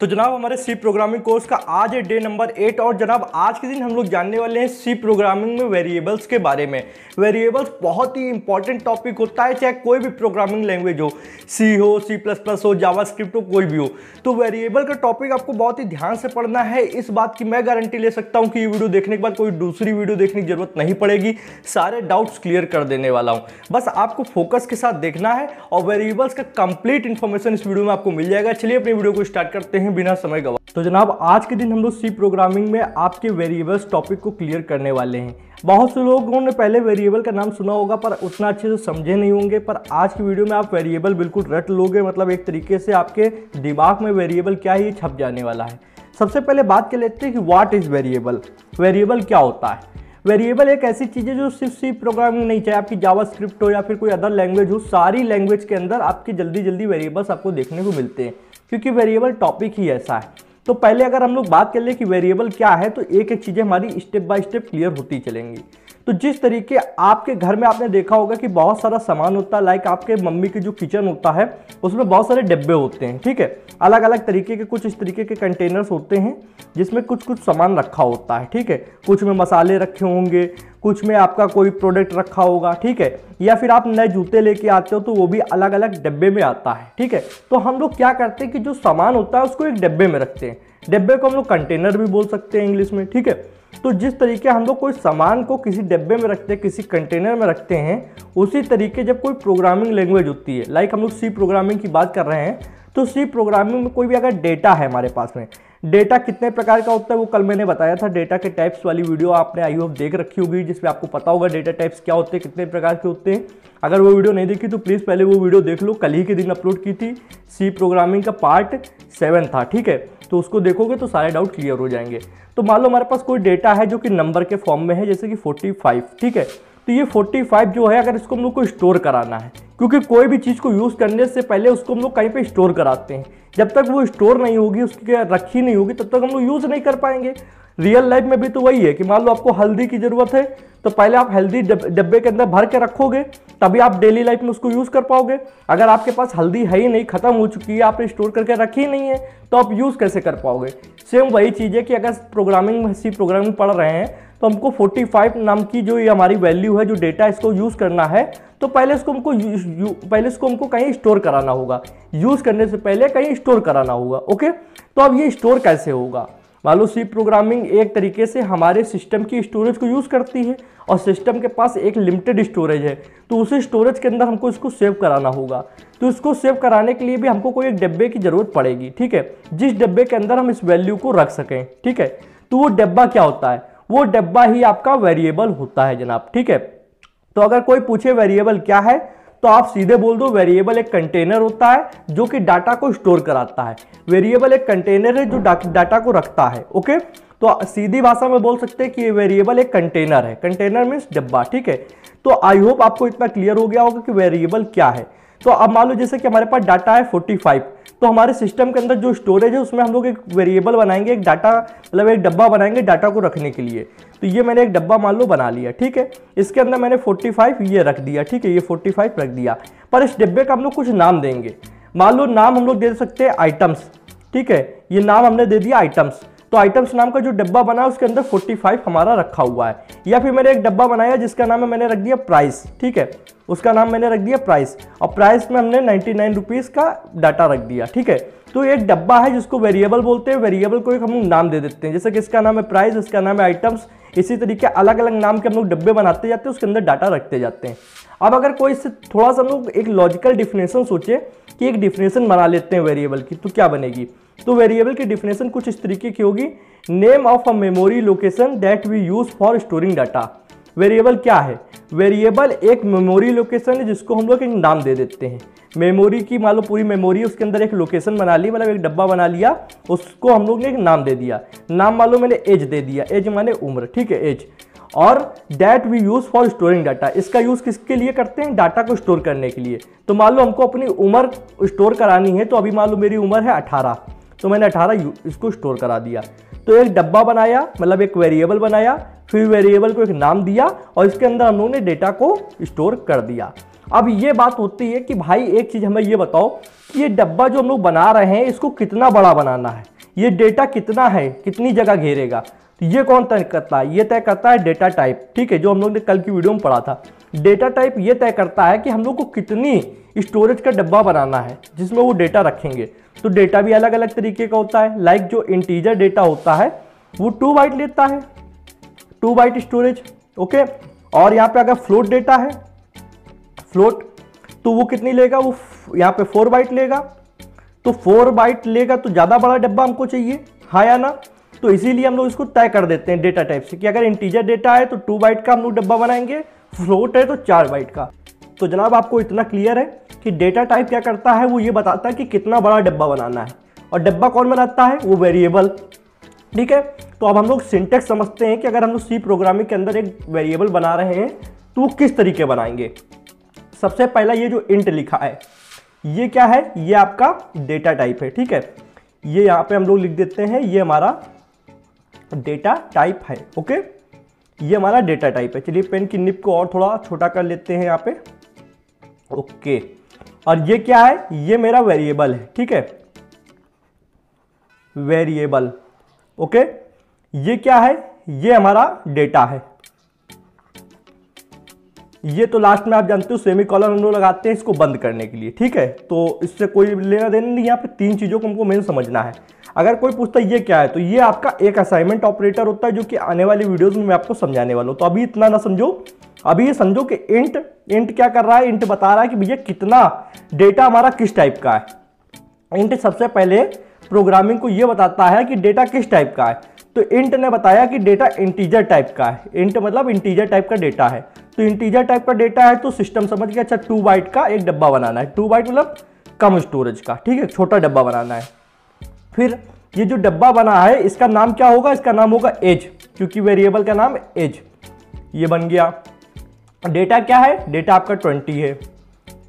तो जनाब हमारे सी प्रोग्रामिंग कोर्स का आज है डे नंबर 8 और जनाब आज के दिन हम लोग जानने वाले हैं सी प्रोग्रामिंग में वेरिएबल्स के बारे में। वेरिएबल्स बहुत ही इंपॉर्टेंट टॉपिक होता है, चाहे कोई भी प्रोग्रामिंग लैंग्वेज हो, सी हो, सी प्लस प्लस हो, जावास्क्रिप्ट हो, कोई भी हो। तो वेरिएबल का टॉपिक आपको बहुत ही ध्यान से पढ़ना है। इस बात की मैं गारंटी ले सकता हूँ कि ये वीडियो देखने के बाद कोई दूसरी वीडियो देखने की जरूरत नहीं पड़ेगी। सारे डाउट्स क्लियर कर देने वाला हूँ, बस आपको फोकस के साथ देखना है और वेरिएबल्स का कंप्लीट इन्फॉर्मेशन इस वीडियो में आपको मिल जाएगा। चलिए अपनी वीडियो को स्टार्ट करते हैं बिना समय गवा। तो जनाब आज के दिन हम लोग सी प्रोग्रामिंग में आपके वेरिएबल्स टॉपिक को क्लियर करने वाले हैं। बहुत से लोगों ने पहले वेरिएबल का नाम सुना होगा पर उतना अच्छे से समझे नहीं होंगे, पर आज की वीडियो में आप वेरिएबल बिल्कुल रट लोगे। मतलब एक तरीके से आपके दिमाग में वेरिएबल क्या है ये छप जाने वाला है। सबसे पहले बात कर लेते हैं कि व्हाट इज वेरिएबल। वेरिएबल क्या होता है? वेरिएबल एक ऐसी चीज़ है जो सिर्फ सी प्रोग्रामिंग नहीं, चाहे आपकी जावास्क्रिप्ट हो या फिर कोई अदर लैंग्वेज हो, सारी लैंग्वेज के अंदर आपके जल्दी जल्दी वेरिएबल्स आपको देखने को मिलते हैं, क्योंकि वेरिएबल टॉपिक ही ऐसा है। तो पहले अगर हम लोग बात कर ले कि वेरिएबल क्या है, तो एक एक चीज़ें हमारी स्टेप बाय स्टेप क्लियर होती चलेंगी। तो जिस तरीके आपके घर में आपने देखा होगा कि बहुत सारा सामान होता है, लाइक आपके मम्मी के जो किचन होता है उसमें बहुत सारे डिब्बे होते हैं, ठीक है। अलग अलग तरीके के कुछ इस तरीके के कंटेनर्स होते हैं जिसमें कुछ कुछ सामान रखा होता है, ठीक है। कुछ में मसाले रखे होंगे, कुछ में आपका कोई प्रोडक्ट रखा होगा, ठीक है। या फिर आप नए जूते लेके आते हो तो वो भी अलग अलग डिब्बे में आता है, ठीक है। तो हम लोग क्या करते हैं कि जो सामान होता है उसको एक डिब्बे में रखते हैं। डिब्बे को हम लोग कंटेनर भी बोल सकते हैं इंग्लिश में, ठीक है। तो जिस तरीके हम लोग कोई सामान को किसी डिब्बे में रखते हैं, किसी कंटेनर में रखते हैं, उसी तरीके जब कोई प्रोग्रामिंग लैंग्वेज होती है, लाइक हम लोग सी प्रोग्रामिंग की बात कर रहे हैं, तो सी प्रोग्रामिंग में कोई भी अगर डेटा है हमारे पास में, डेटा कितने प्रकार का होता है वो कल मैंने बताया था। डेटा के टाइप्स वाली वीडियो आपने आई होप देख रखी होगी, जिसमें आपको पता होगा डेटा टाइप्स क्या होते हैं, कितने प्रकार के होते हैं। अगर वो वीडियो नहीं देखी तो प्लीज़ पहले वो वीडियो देख लो, कल ही के दिन अपलोड की थी। सी प्रोग्रामिंग का पार्ट 7 था, ठीक है। तो उसको देखोगे तो सारे डाउट क्लियर हो जाएंगे। तो मान लो हमारे पास कोई डेटा है जो कि नंबर के फॉर्म में है, जैसे कि 45, ठीक है। तो ये 45 जो है, अगर इसको हम लोग को स्टोर कराना है, क्योंकि कोई भी चीज़ को यूज़ करने से पहले उसको हम लोग कहीं पे स्टोर कराते हैं। जब तक वो स्टोर नहीं होगी, उसकी रखी नहीं होगी, तब तक हम लोग यूज़ नहीं कर पाएंगे। रियल लाइफ में भी तो वही है कि मान लो आपको हल्दी की ज़रूरत है, तो पहले आप हल्दी डब्बे के अंदर भर के रखोगे, तभी आप डेली लाइफ में उसको यूज़ कर पाओगे। अगर आपके पास हल्दी है ही नहीं, ख़त्म हो चुकी है, आपने स्टोर करके रखी ही नहीं है, तो आप यूज़ कैसे कर पाओगे? सेम वही चीज़ है कि अगर प्रोग्रामिंग सी प्रोग्रामिंग पढ़ रहे हैं तो हमको 45 नाम की जो ये हमारी वैल्यू है, जो डेटा इसको यूज़ करना है, तो पहले इसको हमको कहीं स्टोर कराना होगा। यूज़ करने से पहले कहीं स्टोर कराना होगा, ओके। तो अब ये स्टोर कैसे होगा? मान लो सी प्रोग्रामिंग एक तरीके से हमारे सिस्टम की स्टोरेज को यूज़ करती है और सिस्टम के पास एक लिमिटेड स्टोरेज है, तो उसी स्टोरेज के अंदर हमको इसको सेव कराना होगा। तो इसको सेव कराने के लिए भी हमको कोई एक डिब्बे की ज़रूरत पड़ेगी, ठीक है, जिस डिब्बे के अंदर हम इस वैल्यू को रख सकें, ठीक है। तो वो डिब्बा क्या होता है? वो डिब्बा ही आपका वेरिएबल होता है जनाब, ठीक है। तो अगर कोई पूछे वेरिएबल क्या है, तो आप सीधे बोल दो वेरिएबल एक कंटेनर होता है जो कि डाटा को स्टोर कराता है। वेरिएबल एक कंटेनर है जो डाटा को रखता है, ओके। तो सीधी भाषा में बोल सकते हैं कि ये वेरिएबल एक कंटेनर है। कंटेनर मीन्स डिब्बा, ठीक है। तो आई होप आपको इतना क्लियर हो गया होगा कि वेरिएबल क्या है। तो अब मान लो जैसे कि हमारे पास डाटा है 45, तो हमारे सिस्टम के अंदर जो स्टोरेज है उसमें हम लोग एक वेरिएबल बनाएंगे, एक डाटा मतलब एक डब्बा बनाएंगे डाटा को रखने के लिए। तो ये मैंने एक डब्बा मान लो बना लिया, ठीक है। इसके अंदर मैंने 45 ये रख दिया, ठीक है, ये 45 रख दिया। पर इस डिब्बे का हम लोग कुछ नाम देंगे। मान लो नाम हम लोग दे सकते हैं आइटम्स, ठीक है। ये नाम हमने दे दिया आइटम्स। तो आइटम्स नाम का जो डब्बा बना है उसके अंदर 45 हमारा रखा हुआ है। या फिर मैंने एक डब्बा बनाया जिसका नाम है मैंने रख दिया प्राइस, ठीक है, उसका नाम मैंने रख दिया प्राइस, और प्राइस में हमने 99 रुपीज़ का डाटा रख दिया, ठीक है। तो एक डब्बा है जिसको वेरिएबल बोलते हैं। वेरिएबल को एक हम नाम दे देते हैं, जैसे कि इसका नाम है प्राइस, इसका नाम है आइटम्स। इसी तरीके अलग अलग नाम के हम लोग डब्बे बनाते जाते हैं, उसके अंदर डाटा रखते जाते हैं। अब अगर कोई इससे थोड़ा सा हम लोग एक लॉजिकल डिफिनेशन सोचे कि एक डिफिनेशन बना लेते हैं वेरिएबल की, तो क्या बनेगी? तो वेरिएबल की डिफिनेशन कुछ इस तरीके की होगी, name of a memory location that we use for storing data. Variable क्या है? वेरिएबल एक मेमोरी लोकेशन है जिसको हम लोग एक नाम दे देते हैं। मेमोरी की मान लो पूरी मेमोरी, उसके अंदर एक लोकेशन बना ली, मतलब एक डब्बा बना लिया, उसको हम लोग ने एक नाम दे दिया। नाम मान लो मैंने एज दे दिया, एज माने उम्र, ठीक है, एज। और that we use for storing data, इसका यूज किसके लिए करते हैं? डाटा को स्टोर करने के लिए। तो मान लो हमको अपनी उम्र स्टोर करानी है, तो अभी मान लो मेरी उम्र है 18, तो मैंने 18 इसको स्टोर करा दिया। तो एक डब्बा बनाया, मतलब एक वेरिएबल बनाया, फिर वेरिएबल को एक नाम दिया और इसके अंदर हम लोगों ने डेटा को स्टोर कर दिया। अब ये बात होती है कि भाई एक चीज़ हमें ये बताओ कि ये डब्बा जो हम लोग बना रहे हैं इसको कितना बड़ा बनाना है, ये डेटा कितना है, कितनी जगह घेरेगा, तो ये कौन तय करता है? ये तय करता है डेटा टाइप। ठीक है, जो हम लोग ने कल की वीडियो में पढ़ा था, डेटा टाइप ये तय करता है कि हम लोग को कितनी स्टोरेज का डब्बा बनाना है जिसमें वो डेटा रखेंगे। तो डेटा भी अलग अलग तरीके का होता है। लाइक जो इंटीजर डेटा होता है वो 2 बाइट लेता है, 2 बाइट स्टोरेज। ओके, और यहाँ पे अगर फ्लोट डेटा है, फ्लोट, तो वो कितनी लेगा, वो यहाँ पे 4 बाइट लेगा। तो 4 बाइट लेगा तो ज़्यादा बड़ा डब्बा हमको चाहिए, हाँ या ना? तो इसीलिए हम लोग इसको तय कर देते हैं डेटा टाइप से कि अगर इंटीजर डेटा है तो 2 बाइट का हम लोग डब्बा बनाएंगे, फ्लोट है तो 4 बाइट का। तो जनाब आपको इतना क्लियर है कि डेटा टाइप क्या करता है, वो ये बताता है कि कितना बड़ा डब्बा बनाना है। और डब्बा कौन बनाता है? वो वेरिएबल। ठीक है, तो अब हम लोग सिंटेक्स समझते हैं कि अगर हम लोग सी प्रोग्रामिंग के अंदर एक वेरिएबल बना रहे हैं तो वो किस तरीके बनाएंगे। सबसे पहला ये जो इंट लिखा है ये क्या है? ये आपका डेटा टाइप है। ठीक है, ये यहाँ पे हम लोग लिख देते हैं, ये हमारा डेटा टाइप है। ओके, ये हमारा डेटा टाइप है। चलिए पेन की निब को और थोड़ा छोटा कर लेते हैं यहाँ पे। ओके, और ये क्या है? ये मेरा वेरिएबल है। ठीक है, वेरिएबल। ओके, ये क्या है? ये हमारा डेटा है। ये तो लास्ट में आप जानते हो सेमीकोलन हम लोग लगाते हैं इसको बंद करने के लिए। ठीक है, तो इससे कोई लेना देना नहीं। यहाँ पे 3 चीज़ों को हमको मेन समझना है। अगर कोई पूछता है ये क्या है, तो ये आपका एक असाइनमेंट ऑपरेटर होता है जो कि आने वाली वीडियोस में मैं आपको समझाने वाला हूँ। तो अभी इतना ना समझो, अभी ये समझो कि इंट क्या कर रहा है। इंट बता रहा है कि भैया कितना डेटा हमारा किस टाइप का है। इंट सबसे पहले प्रोग्रामिंग को ये बताता है कि डेटा किस टाइप का है। तो इंट ने बताया कि डेटा इंटीजर टाइप का है। इंट मतलब इंटीजर टाइप का डेटा है। तो इंटीजर टाइप का डेटा है तो सिस्टम समझ गया, अच्छा 2 बाइट का एक डब्बा बनाना है। 2 बाइट मतलब कम स्टोरेज का। ठीक है, छोटा डब्बा बनाना है। फिर ये जो डब्बा बना है इसका नाम क्या होगा? इसका नाम होगा एज, क्योंकि वेरिएबल का नाम एज। ये बन गया। डेटा क्या है? डेटा आपका 20 है,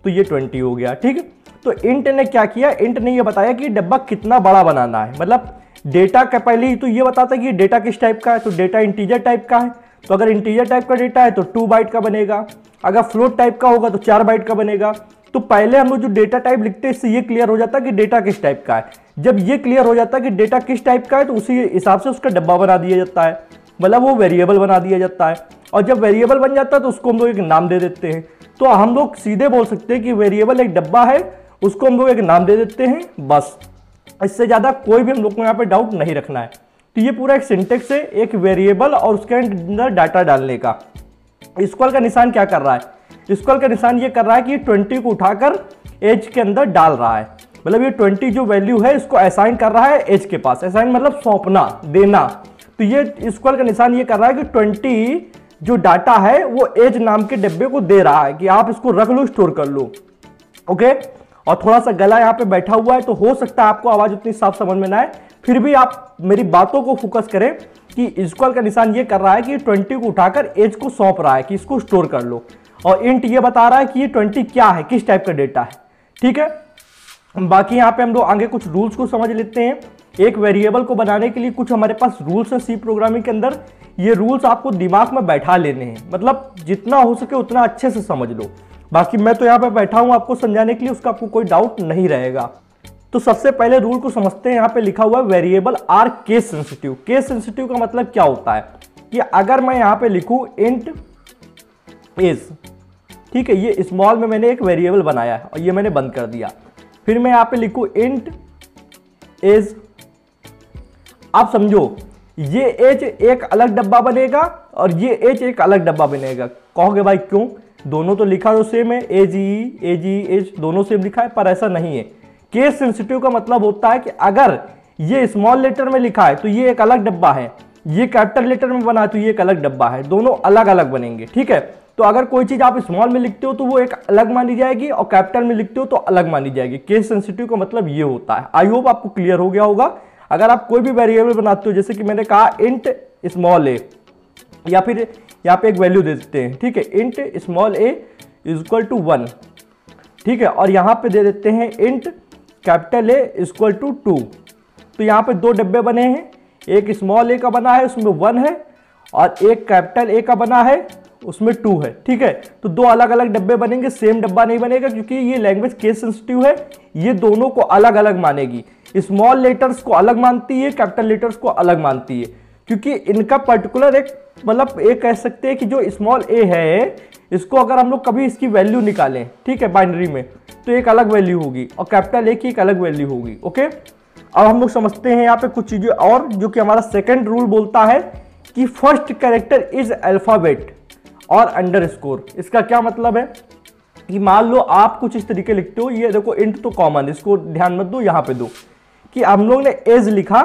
तो ये 20 हो गया। ठीक है, तो इंट ने क्या किया? इंट ने ये बताया कि डब्बा कितना बड़ा बनाना है। मतलब डेटा का पहले ही तो ये बताता है कि डेटा किस टाइप का है। तो डेटा इंटीजर टाइप का है, तो अगर इंटीजर टाइप का डेटा है तो 2 बाइट का बनेगा। अगर फ्लोट टाइप का होगा तो 4 बाइट का बनेगा। तो पहले हम लोग जो डेटा टाइप लिखते हैं इससे ये क्लियर हो जाता है कि डेटा किस टाइप का है। जब ये क्लियर हो जाता है कि डेटा किस टाइप का है तो उसी हिसाब से उसका डब्बा बना दिया जाता है, मतलब वो वेरिएबल बना दिया जाता है। और जब वेरिएबल बन जाता है तो उसको हम लोग एक नाम दे देते हैं। तो हम लोग सीधे बोल सकते हैं कि वेरिएबल एक डब्बा है, उसको हम लोग एक नाम दे देते हैं, बस। इससे ज़्यादा कोई भी हम लोग को यहाँ पे डाउट नहीं रखना है। तो ये पूरा एक सिंटेक्स है, एक वेरिएबल और उसके अंदर डाटा डालने का। इक्वल का निशान क्या कर रहा है? इक्वल का निशान ये कर रहा है कि 20 को उठाकर एज के अंदर डाल रहा है। मतलब ये 20 जो वैल्यू है इसको असाइन कर रहा है एज के पास। असाइन मतलब सौंपना, देना। तो ये इक्वल का निशान ये कर रहा है कि 20 जो डाटा है वो एज नाम के डब्बे को दे रहा है कि आप इसको रख लो, स्टोर कर लो। ओके, और थोड़ा सा गला यहाँ पे बैठा हुआ है तो हो सकता है आपको आवाज उतनी साफ समझ में ना आए, फिर भी आप मेरी बातों को फोकस करें कि इक्वल का निशान ये कर रहा है कि 20 को उठाकर एज को सौंप रहा है कि इसको स्टोर कर लो। और इंट ये बता रहा है कि ये 20 क्या है, किस टाइप का डेटा है। ठीक है, बाकी यहाँ पे हम लोग आगे कुछ रूल्स को समझ लेते हैं। एक वेरिएबल को बनाने के लिए कुछ हमारे पास रूल्स हैं सी प्रोग्रामिंग के अंदर। ये रूल्स आपको दिमाग में बैठा लेने हैं, मतलब जितना हो सके उतना अच्छे से समझ लो। बाकी मैं तो यहाँ पे बैठा हूँ आपको समझाने के लिए, उसका आपको कोई डाउट नहीं रहेगा। तो सबसे पहले रूल को समझते हैं। यहाँ पे लिखा हुआ है variable are case sensitive. Case sensitive का मतलब क्या होता है कि अगर मैं यहाँ पे लिखूँ इंट इज, ठीक है, ये स्मॉल में मैंने एक वेरिएबल बनाया है और ये मैंने बंद कर दिया। फिर मैं यहाँ पे लिखूँ इंट इज, आप समझो ये एज एक अलग डब्बा बनेगा और ये एज एक अलग डब्बा बनेगा। कहोगे भाई क्यों? दोनों तो लिखा तो सेम है, एज दोनों सेम लिखा है, पर ऐसा नहीं है। केस सेंसिटिव का मतलब होता है कि अगर ये स्मॉल लेटर में लिखा है तो ये एक अलग डब्बा है, ये कैपिटल लेटर में बना है तो ये एक अलग डब्बा है, दोनों अलग अलग बनेंगे। ठीक है, तो अगर कोई चीज आप स्मॉल में लिखते हो तो वो एक अलग मानी जाएगी और कैपिटल में लिखते हो तो अलग मानी जाएगी। केस सेंसिटिव का मतलब ये होता है। आई होप आपको क्लियर हो गया होगा। अगर आप कोई भी वेरिएबल बनाते हो, जैसे कि मैंने कहा इंट स्मॉल ए, या फिर यहाँ पे एक वैल्यू दे देते हैं, ठीक है, int small a is equal to 1, ठीक है, और यहाँ पे दे देते हैं int capital A equal to 2। तो यहाँ पे दो डब्बे बने हैं, एक स्मॉल ए का बना है उसमें 1 है और एक कैपिटल ए का बना है उसमें 2 है, ठीक है। तो 2 अलग अलग डब्बे बनेंगे, सेम डब्बा नहीं बनेगा, क्योंकि ये लैंग्वेज केस सेंसिटिव है। ये दोनों को अलग अलग मानेगी, स्मॉल लेटर्स को अलग मानती है, कैपिटल लेटर्स को अलग मानती है, क्योंकि इनका पर्टिकुलर एक मतलब ये कह सकते हैं कि जो स्मॉल ए है, इसको अगर हम लोग कभी इसकी वैल्यू निकालें, ठीक है, बाइनरी में, तो एक अलग वैल्यू होगी और कैपिटल ए की एक अलग वैल्यू होगी। ओके, अब हम लोग समझते हैं यहाँ पे कुछ चीजें और, जो कि हमारा सेकंड रूल बोलता है कि फर्स्ट कैरेक्टर इज अल्फाबेट और अंडरस्कोर। इसका क्या मतलब है कि मान लो आप कुछ इस तरीके लिखते हो, ये देखो इंट तो कॉमन, इसको ध्यान मत दो, यहाँ पे दो कि हम लोग ने एज लिखा,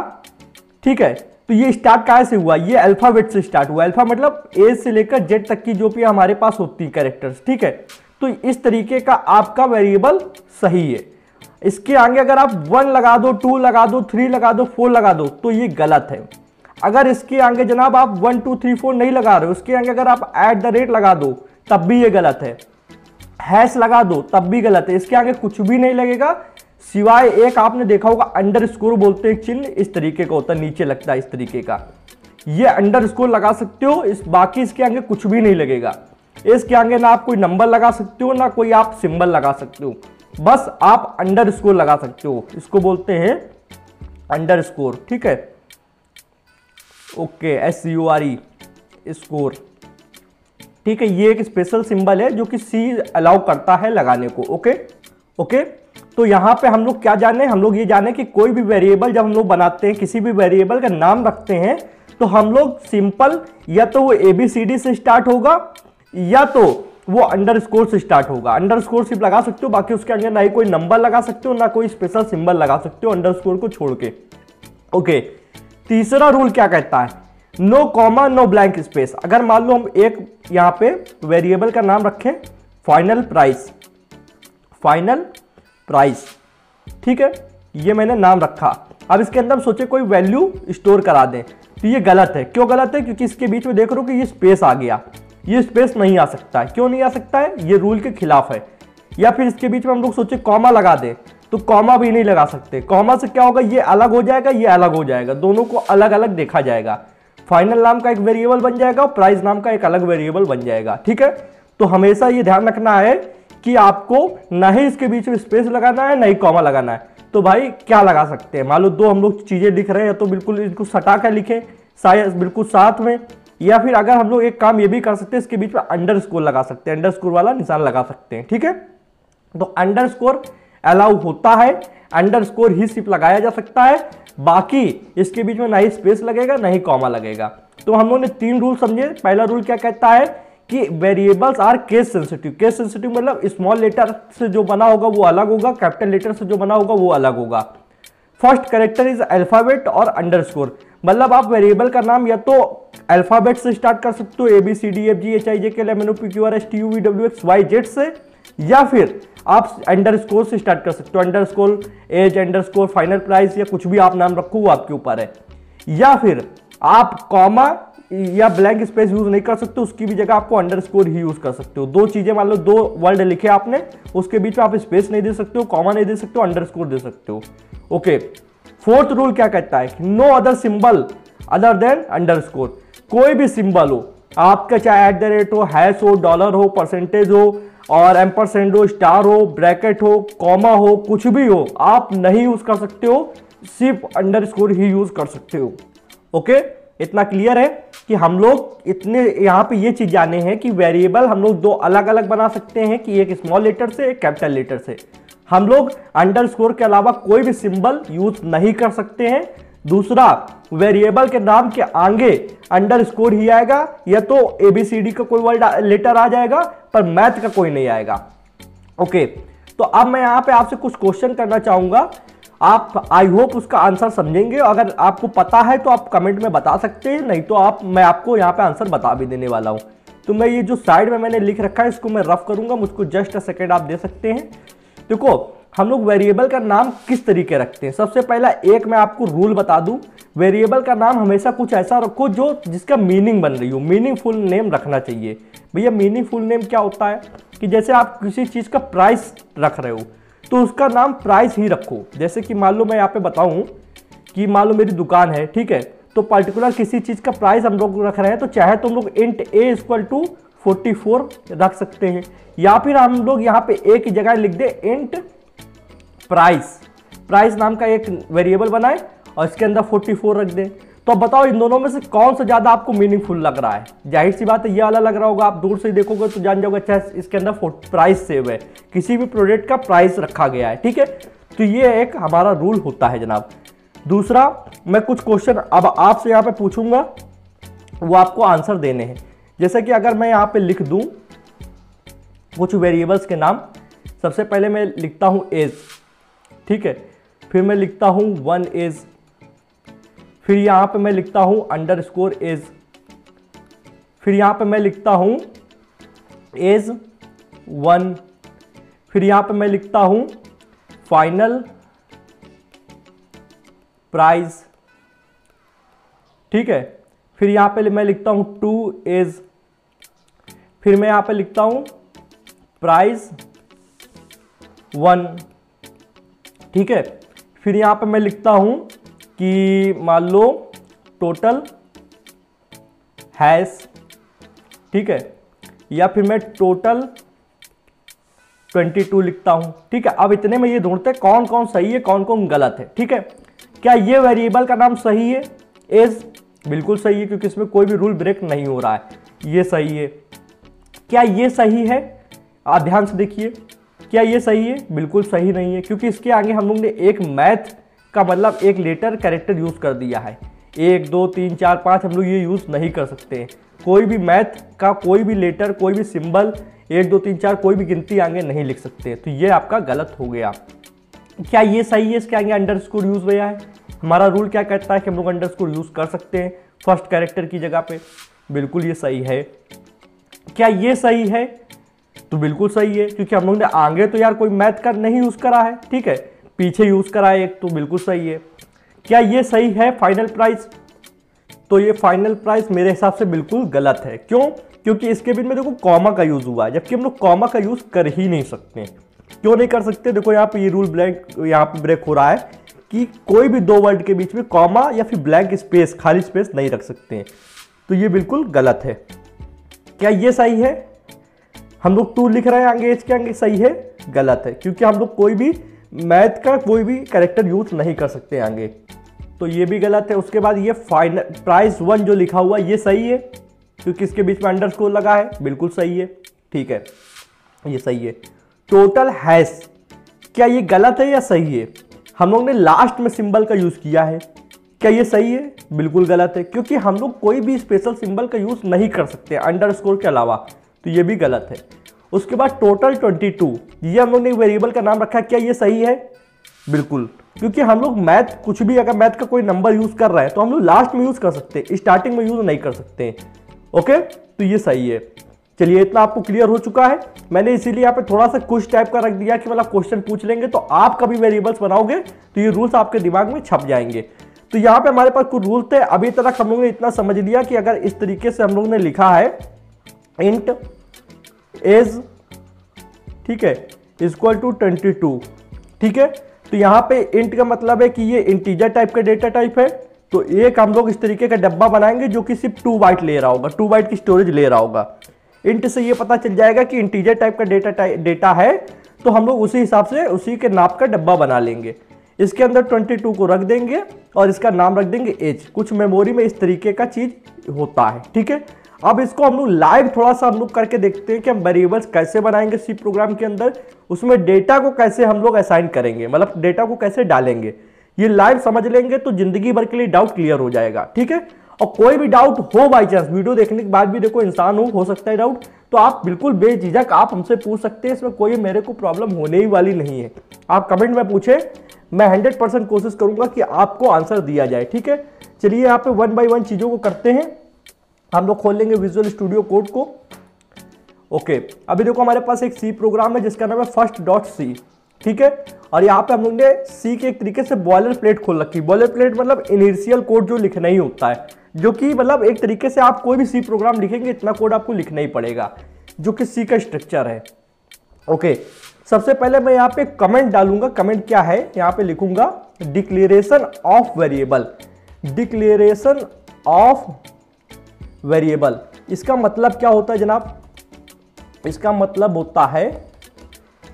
ठीक है, तो ये स्टार्ट कहाँ से हुआ, ये अल्फाबेट से स्टार्ट हुआ। अल्फा मतलब ए से लेकर जेड तक की जो भी हमारे पास होती है कैरेक्टर्स, ठीक है। तो इस तरीके का आपका वेरिएबल सही है। इसके आगे अगर आप 1 लगा दो, 2 लगा दो, 3 लगा दो, 4 लगा दो, तो ये गलत है। अगर इसके आगे जनाब आप 1 2 3 4 नहीं लगा रहे हो, उसके आगे अगर आप @ लगा दो तब भी ये गलत है, हैश लगा दो तब भी गलत है। इसके आगे कुछ भी नहीं लगेगा, सिवाय एक आपने देखा होगा अंडरस्कोर बोलते हैं, एक चिन्ह इस तरीके का होता है, नीचे लगता है इस तरीके का, ये अंडरस्कोर लगा सकते हो। इस बाकी इसके आगे कुछ भी नहीं लगेगा। इसके आगे ना आप कोई नंबर लगा सकते हो, ना कोई आप सिंबल लगा सकते हो, बस आप अंडरस्कोर लगा सकते हो। इसको बोलते हैं अंडरस्कोर, ठीक है। ओके, SCORE स्कोर, ठीक है। ये एक स्पेशल सिंबल है जो कि सी अलाउ करता है लगाने को। ओके ओके, तो यहाँ पे हम लोग क्या जाने, हम लोग ये जाने कि कोई भी वेरिएबल जब हम लोग बनाते हैं, किसी भी वेरिएबल का नाम रखते हैं, तो हम लोग सिंपल या तो वो ABCD से स्टार्ट होगा या तो वो अंडरस्कोर से स्टार्ट होगा। अंडरस्कोर सिर्फ लगा सकते हो, बाकी उसके अंदर ना ही कोई नंबर लगा सकते हो, ना कोई स्पेशल सिंबल लगा सकते हो अंडरस्कोर को छोड़ के। ओके, तीसरा रूल क्या कहता है, no comma no blank space. अगर मान लो हम एक यहाँ पे वेरिएबल का नाम रखें फाइनल प्राइस, ठीक है, ये मैंने नाम रखा। अब इसके अंदर हम सोचे कोई वैल्यू स्टोर करा दें, तो ये गलत है। क्यों गलत है, क्योंकि इसके बीच में देख रहे हो कि ये स्पेस आ गया, ये स्पेस नहीं आ सकता है। क्यों नहीं आ सकता है, ये रूल के खिलाफ है। या फिर इसके बीच में हम लोग सोचे कॉमा लगा दें, तो कॉमा भी नहीं लगा सकते। कॉमा से क्या होगा, ये अलग हो जाएगा, ये अलग हो जाएगा, दोनों को अलग अलग देखा जाएगा। फाइनल नाम का एक वेरिएबल बन जाएगा और प्राइस नाम का एक अलग वेरिएबल बन जाएगा, ठीक है। तो हमेशा ये ध्यान रखना है कि आपको ना ही इसके बीच में स्पेस लगाना है, ना ही कॉमा लगाना है। तो भाई क्या लगा सकते हैं, मान लो दो हम लोग चीजें लिख रहे हैं, तो बिल्कुल इनको सटा कर लिखें, शायद बिल्कुल साथ में। या फिर अगर हम लोग एक काम ये भी कर सकते हैं, इसके बीच में अंडरस्कोर लगा सकते हैं, अंडरस्कोर वाला निशान लगा सकते हैं, ठीक है। तो अंडरस्कोर अलाउ होता है, अंडरस्कोर ही सिर्फ लगाया जा सकता है, बाकी इसके बीच में ना ही स्पेस लगेगा ना ही कॉमा लगेगा। तो हम लोगों ने 3 रूल समझे। पहला रूल क्या कहता है कि variables are case sensitive. Case sensitive मतलब स्मॉल लेटर से जो बना होगा वो अलग होगा, कैपिटल लेटर से जो बना होगा वो अलग होगा। फर्स्ट कैरेक्टर इज अल्फाबेट और अंडरस्कोर, मतलब आप वेरिएबल का नाम या तो अल्फाबेट से स्टार्ट कर सकते हो, ABCDFGHIJKLMNOPQRSTUVWXYZ से, या फिर आप अंडरस्कोर से स्टार्ट कर सकते हो, underscore age, underscore final price, या कुछ भी आप नाम रखो वो आपके ऊपर है। या फिर आप कॉमा या ब्लैंक स्पेस यूज नहीं कर सकते, उसकी भी जगह आपको अंडरस्कोर ही यूज कर सकते हो। 2 चीजें, मान लो 2 वर्ड लिखे आपने, उसके बीच में आप स्पेस नहीं दे सकते हो, कॉमा नहीं दे सकते हो, अंडरस्कोर दे सकते हो। ओके, फोर्थ रूल क्या कहता है, no other symbol other than underscore. कोई भी सिंबल हो आपका, चाहे @ हो, हैश हो, डॉलर हो, परसेंटेज हो, और एम्परसेंड हो, स्टार हो, ब्रैकेट हो, कॉमा हो, कुछ भी हो, आप नहीं यूज कर सकते हो, सिर्फ अंडरस्कोर ही यूज कर सकते हो। ओके, इतना क्लियर है कि हम लोग इतने यहाँ पे ये चीज जाने हैं कि वेरिएबल हम लोग 2 अलग अलग बना सकते हैं, कि एक स्मॉल लेटर से, एक कैपिटल लेटर से। हम लोग अंडरस्कोर के अलावा कोई भी सिंबल यूज नहीं कर सकते हैं। दूसरा, वेरिएबल के नाम के आगे अंडरस्कोर ही आएगा, या तो ABCD का कोई वर्ड लेटर आ जाएगा, पर मैथ का कोई नहीं आएगा। ओके, तो अब मैं यहाँ पे आपसे कुछ क्वेश्चन करना चाहूंगा, आप आई होप उसका आंसर समझेंगे। अगर आपको पता है तो आप कमेंट में बता सकते हैं, नहीं तो मैं आपको यहाँ पे आंसर बता भी देने वाला हूँ। तो मैं ये जो साइड में मैंने लिख रखा है इसको मैं रफ करूंगा, मुझको जस्ट सेकेंड आप दे सकते हैं। देखो, हम लोग वेरिएबल का नाम किस तरीके रखते हैं। सबसे पहला एक मैं आपको रूल बता दूं, वेरिएबल का नाम हमेशा कुछ ऐसा रखो जो जिसका मीनिंग बन रही हो, मीनिंगफुल नेम रखना चाहिए। भैया मीनिंगफुल नेम क्या होता है कि जैसे आप किसी चीज का प्राइस रख रहे हो तो उसका नाम प्राइस ही रखो। जैसे कि मान लो मैं यहाँ पे बताऊं कि मान लो मेरी दुकान है, ठीक है, तो पर्टिकुलर किसी चीज का प्राइस हम लोग रख रहे हैं, तो चाहे तुम लोग इंट A = 44 रख सकते हैं, या फिर हम लोग यहाँ पे एक ही जगह लिख दे इंट प्राइस, प्राइस नाम का एक वेरिएबल बनाए और इसके अंदर 44 रख दें। तो अब बताओ इन दोनों में से कौन सा ज़्यादा आपको मीनिंगफुल लग रहा है? जाहिर सी बात है ये वाला लग रहा होगा, आप दूर से देखोगे तो जान जाओगे अच्छा इसके अंदर प्राइस सेव है, किसी भी प्रोडक्ट का प्राइस रखा गया है, ठीक है। तो ये एक हमारा रूल होता है जनाब। दूसरा, मैं कुछ क्वेश्चन अब आपसे यहाँ पे पूछूंगा, वो आपको आंसर देने हैं। जैसे कि अगर मैं यहाँ पे लिख दूं कुछ वेरिएबल्स के नाम, सबसे पहले मैं लिखता हूँ एज, ठीक है, फिर मैं लिखता हूँ 1 एज, फिर यहाँ पे मैं लिखता हूँ अंडरस्कोर एज, फिर यहाँ पे मैं लिखता हूँ एज 1, फिर यहाँ पे मैं लिखता हूँ फाइनल प्राइस, ठीक है, फिर यहाँ पे मैं लिखता हूँ 2 एज, फिर मैं यहाँ पे लिखता हूँ प्राइस 1, ठीक है, फिर यहाँ पे मैं लिखता हूँ कि मान लो टोटल हैश, ठीक है, या फिर मैं टोटल 22 लिखता हूं, ठीक है। अब इतने में ये ढूंढते हैं कौन कौन सही है कौन कौन गलत है, ठीक है। क्या ये वेरिएबल का नाम सही है? एज बिल्कुल सही है क्योंकि इसमें कोई भी रूल ब्रेक नहीं हो रहा है, ये सही है। क्या ये सही है? आप ध्यान से देखिए, क्या ये सही है? बिल्कुल सही नहीं है क्योंकि इसके आगे हम लोग ने एक मैथ का मतलब एक लेटर कैरेक्टर यूज कर दिया है। 1 2 3 4 5 हम लोग ये यूज नहीं कर सकते। कोई भी मैथ का कोई भी लेटर, कोई भी सिंबल 1 2 3 4 कोई भी गिनती आगे नहीं लिख सकते, तो ये आपका गलत हो गया। क्या ये सही है? इसके आगे अंडरस्कोर यूज हुआ है। हमारा रूल क्या कहता है कि हम लोग अंडरस्कोर यूज कर सकते हैं फर्स्ट कैरेक्टर की जगह पे, बिल्कुल ये सही है। क्या ये सही है? तो बिल्कुल सही है क्योंकि हम लोग ने आगे तो यार कोई मैथ का नहीं यूज करा है, ठीक है, पीछे यूज करा है एक, तो बिल्कुल सही है। क्या ये सही है फाइनल प्राइस? तो ये फाइनल प्राइस मेरे हिसाब से बिल्कुल गलत है। क्यों? क्योंकि इसके बीच में देखो कॉमा का यूज हुआ है, जबकि हम लोग कॉमा का यूज कर ही नहीं सकते। क्यों नहीं कर सकते? देखो यहाँ पे ये रूल ब्लैंक यहाँ पे ब्रेक हो रहा है कि कोई भी दो वर्ड के बीच में कॉमा या फिर ब्लैंक स्पेस, खाली स्पेस नहीं रख सकते, तो ये बिल्कुल गलत है। क्या ये सही है? हम लोग 2 लिख रहे हैं आगे एज के आगे, सही है? गलत है क्योंकि हम लोग कोई भी मैथ का कोई भी कैरेक्टर यूज नहीं कर सकते आगे, तो ये भी गलत है। उसके बाद ये फाइनल प्राइस 1 जो लिखा हुआ ये सही है क्योंकि इसके बीच में अंडरस्कोर लगा है, बिल्कुल सही है, ठीक है, ये सही है। टोटल हैश, क्या ये गलत है या सही है? हम लोग ने लास्ट में सिंबल का यूज किया है, क्या ये सही है? बिल्कुल गलत है क्योंकि हम लोग कोई भी स्पेशल सिंबल का यूज नहीं कर सकते अंडरस्कोर के अलावा, तो ये भी गलत है। उसके बाद टोटल 22, ये हम लोग ने वेरिएबल का नाम रखा है, क्या ये सही है? बिल्कुल, क्योंकि हम लोग मैथ कुछ भी अगर मैथ का कोई नंबर यूज कर रहा है तो हम लोग लास्ट में यूज कर सकते हैं, स्टार्टिंग में यूज नहीं कर सकते। ओके, तो ये सही है। चलिए इतना आपको क्लियर हो चुका है। मैंने इसीलिए यहाँ पे थोड़ा सा कुछ टाइप का रख दिया कि मतलब क्वेश्चन पूछ लेंगे तो आप कभी वेरिएबल्स बनाओगे तो ये रूल्स आपके दिमाग में छप जाएंगे। तो यहाँ पे हमारे पास कुछ रूल थे। अभी तक हम लोगों ने इतना समझ लिया कि अगर इस तरीके से हम लोगों ने लिखा है इंट एज, ठीक है, इक्वल टू 22, ठीक है, तो यहाँ पे इंट का मतलब है कि ये इंटीजर टाइप का डेटा टाइप है, तो एक हम लोग इस तरीके का डब्बा बनाएंगे जो कि सिर्फ 2 बाइट ले रहा होगा, 2 बाइट की स्टोरेज ले रहा होगा। इंट से ये पता चल जाएगा कि इंटीजर टाइप का डेटा है, तो हम लोग उसी हिसाब से उसी के नाप का डब्बा बना लेंगे। इसके अंदर 22 को रख देंगे और इसका नाम रख देंगे एज। कुछ मेमोरी में इस तरीके का चीज होता है, ठीक है। अब इसको हम लोग लाइव थोड़ा सा हम लोग करके देखते हैं कि हम वेरिएबल्स कैसे बनाएंगे सी प्रोग्राम के अंदर, उसमें डेटा को कैसे हम लोग असाइन करेंगे, मतलब डेटा को कैसे डालेंगे। ये लाइव समझ लेंगे तो जिंदगी भर के लिए डाउट क्लियर हो जाएगा, ठीक है। और कोई भी डाउट हो बाई चांस वीडियो देखने के बाद भी, देखो इंसान हो सकता है डाउट, तो आप बिल्कुल बेझिझक आप हमसे पूछ सकते हैं, इसमें कोई मेरे को प्रॉब्लम होने ही वाली नहीं है। आप कमेंट में पूछे, मैं 100% कोशिश करूंगा कि आपको आंसर दिया जाए, ठीक है। चलिए यहाँ पे 1 बाय 1 चीजों को करते हैं। हम लोग खोल लेंगे विजुअल स्टूडियो कोड को। ओके, अभी देखो हमारे पास एक सी प्रोग्राम है जिसका नाम है first.c, ठीक है। और यहाँ पे हम लोग ने सी के एक तरीके से बॉयलर प्लेट खोल रखी। बॉयलर प्लेट मतलब इनिशियल कोड जो लिखना ही होता है, जो कि मतलब एक तरीके से आप कोई भी सी प्रोग्राम लिखेंगे इतना कोड आपको लिखना ही पड़ेगा, जो कि सी का स्ट्रक्चर है। ओके, सबसे पहले मैं यहाँ पे कमेंट डालूंगा। कमेंट क्या है? यहाँ पे लिखूंगा declaration of variable. Declaration of variable, इसका मतलब क्या होता है जनाब? इसका मतलब होता है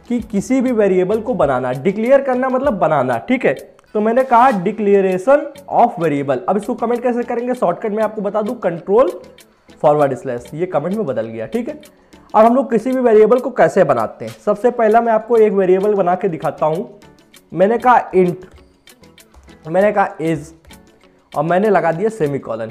कि किसी भी वेरिएबल को बनाना, डिक्लेयर करना मतलब बनाना, ठीक है। तो मैंने कहा डिक्लेरेशन ऑफ वेरिएबल। अब इसको कमेंट कैसे करेंगे, शॉर्टकट में आपको बता दूं, कंट्रोल/, ये कमेंट में बदल गया, ठीक है। अब हम लोग किसी भी वेरिएबल को कैसे बनाते हैं, सबसे पहला मैं आपको एक वेरिएबल बना के दिखाता हूं। मैंने कहा इंट, मैंने कहा एज, और मैंने लगा दिया सेमीकोलन।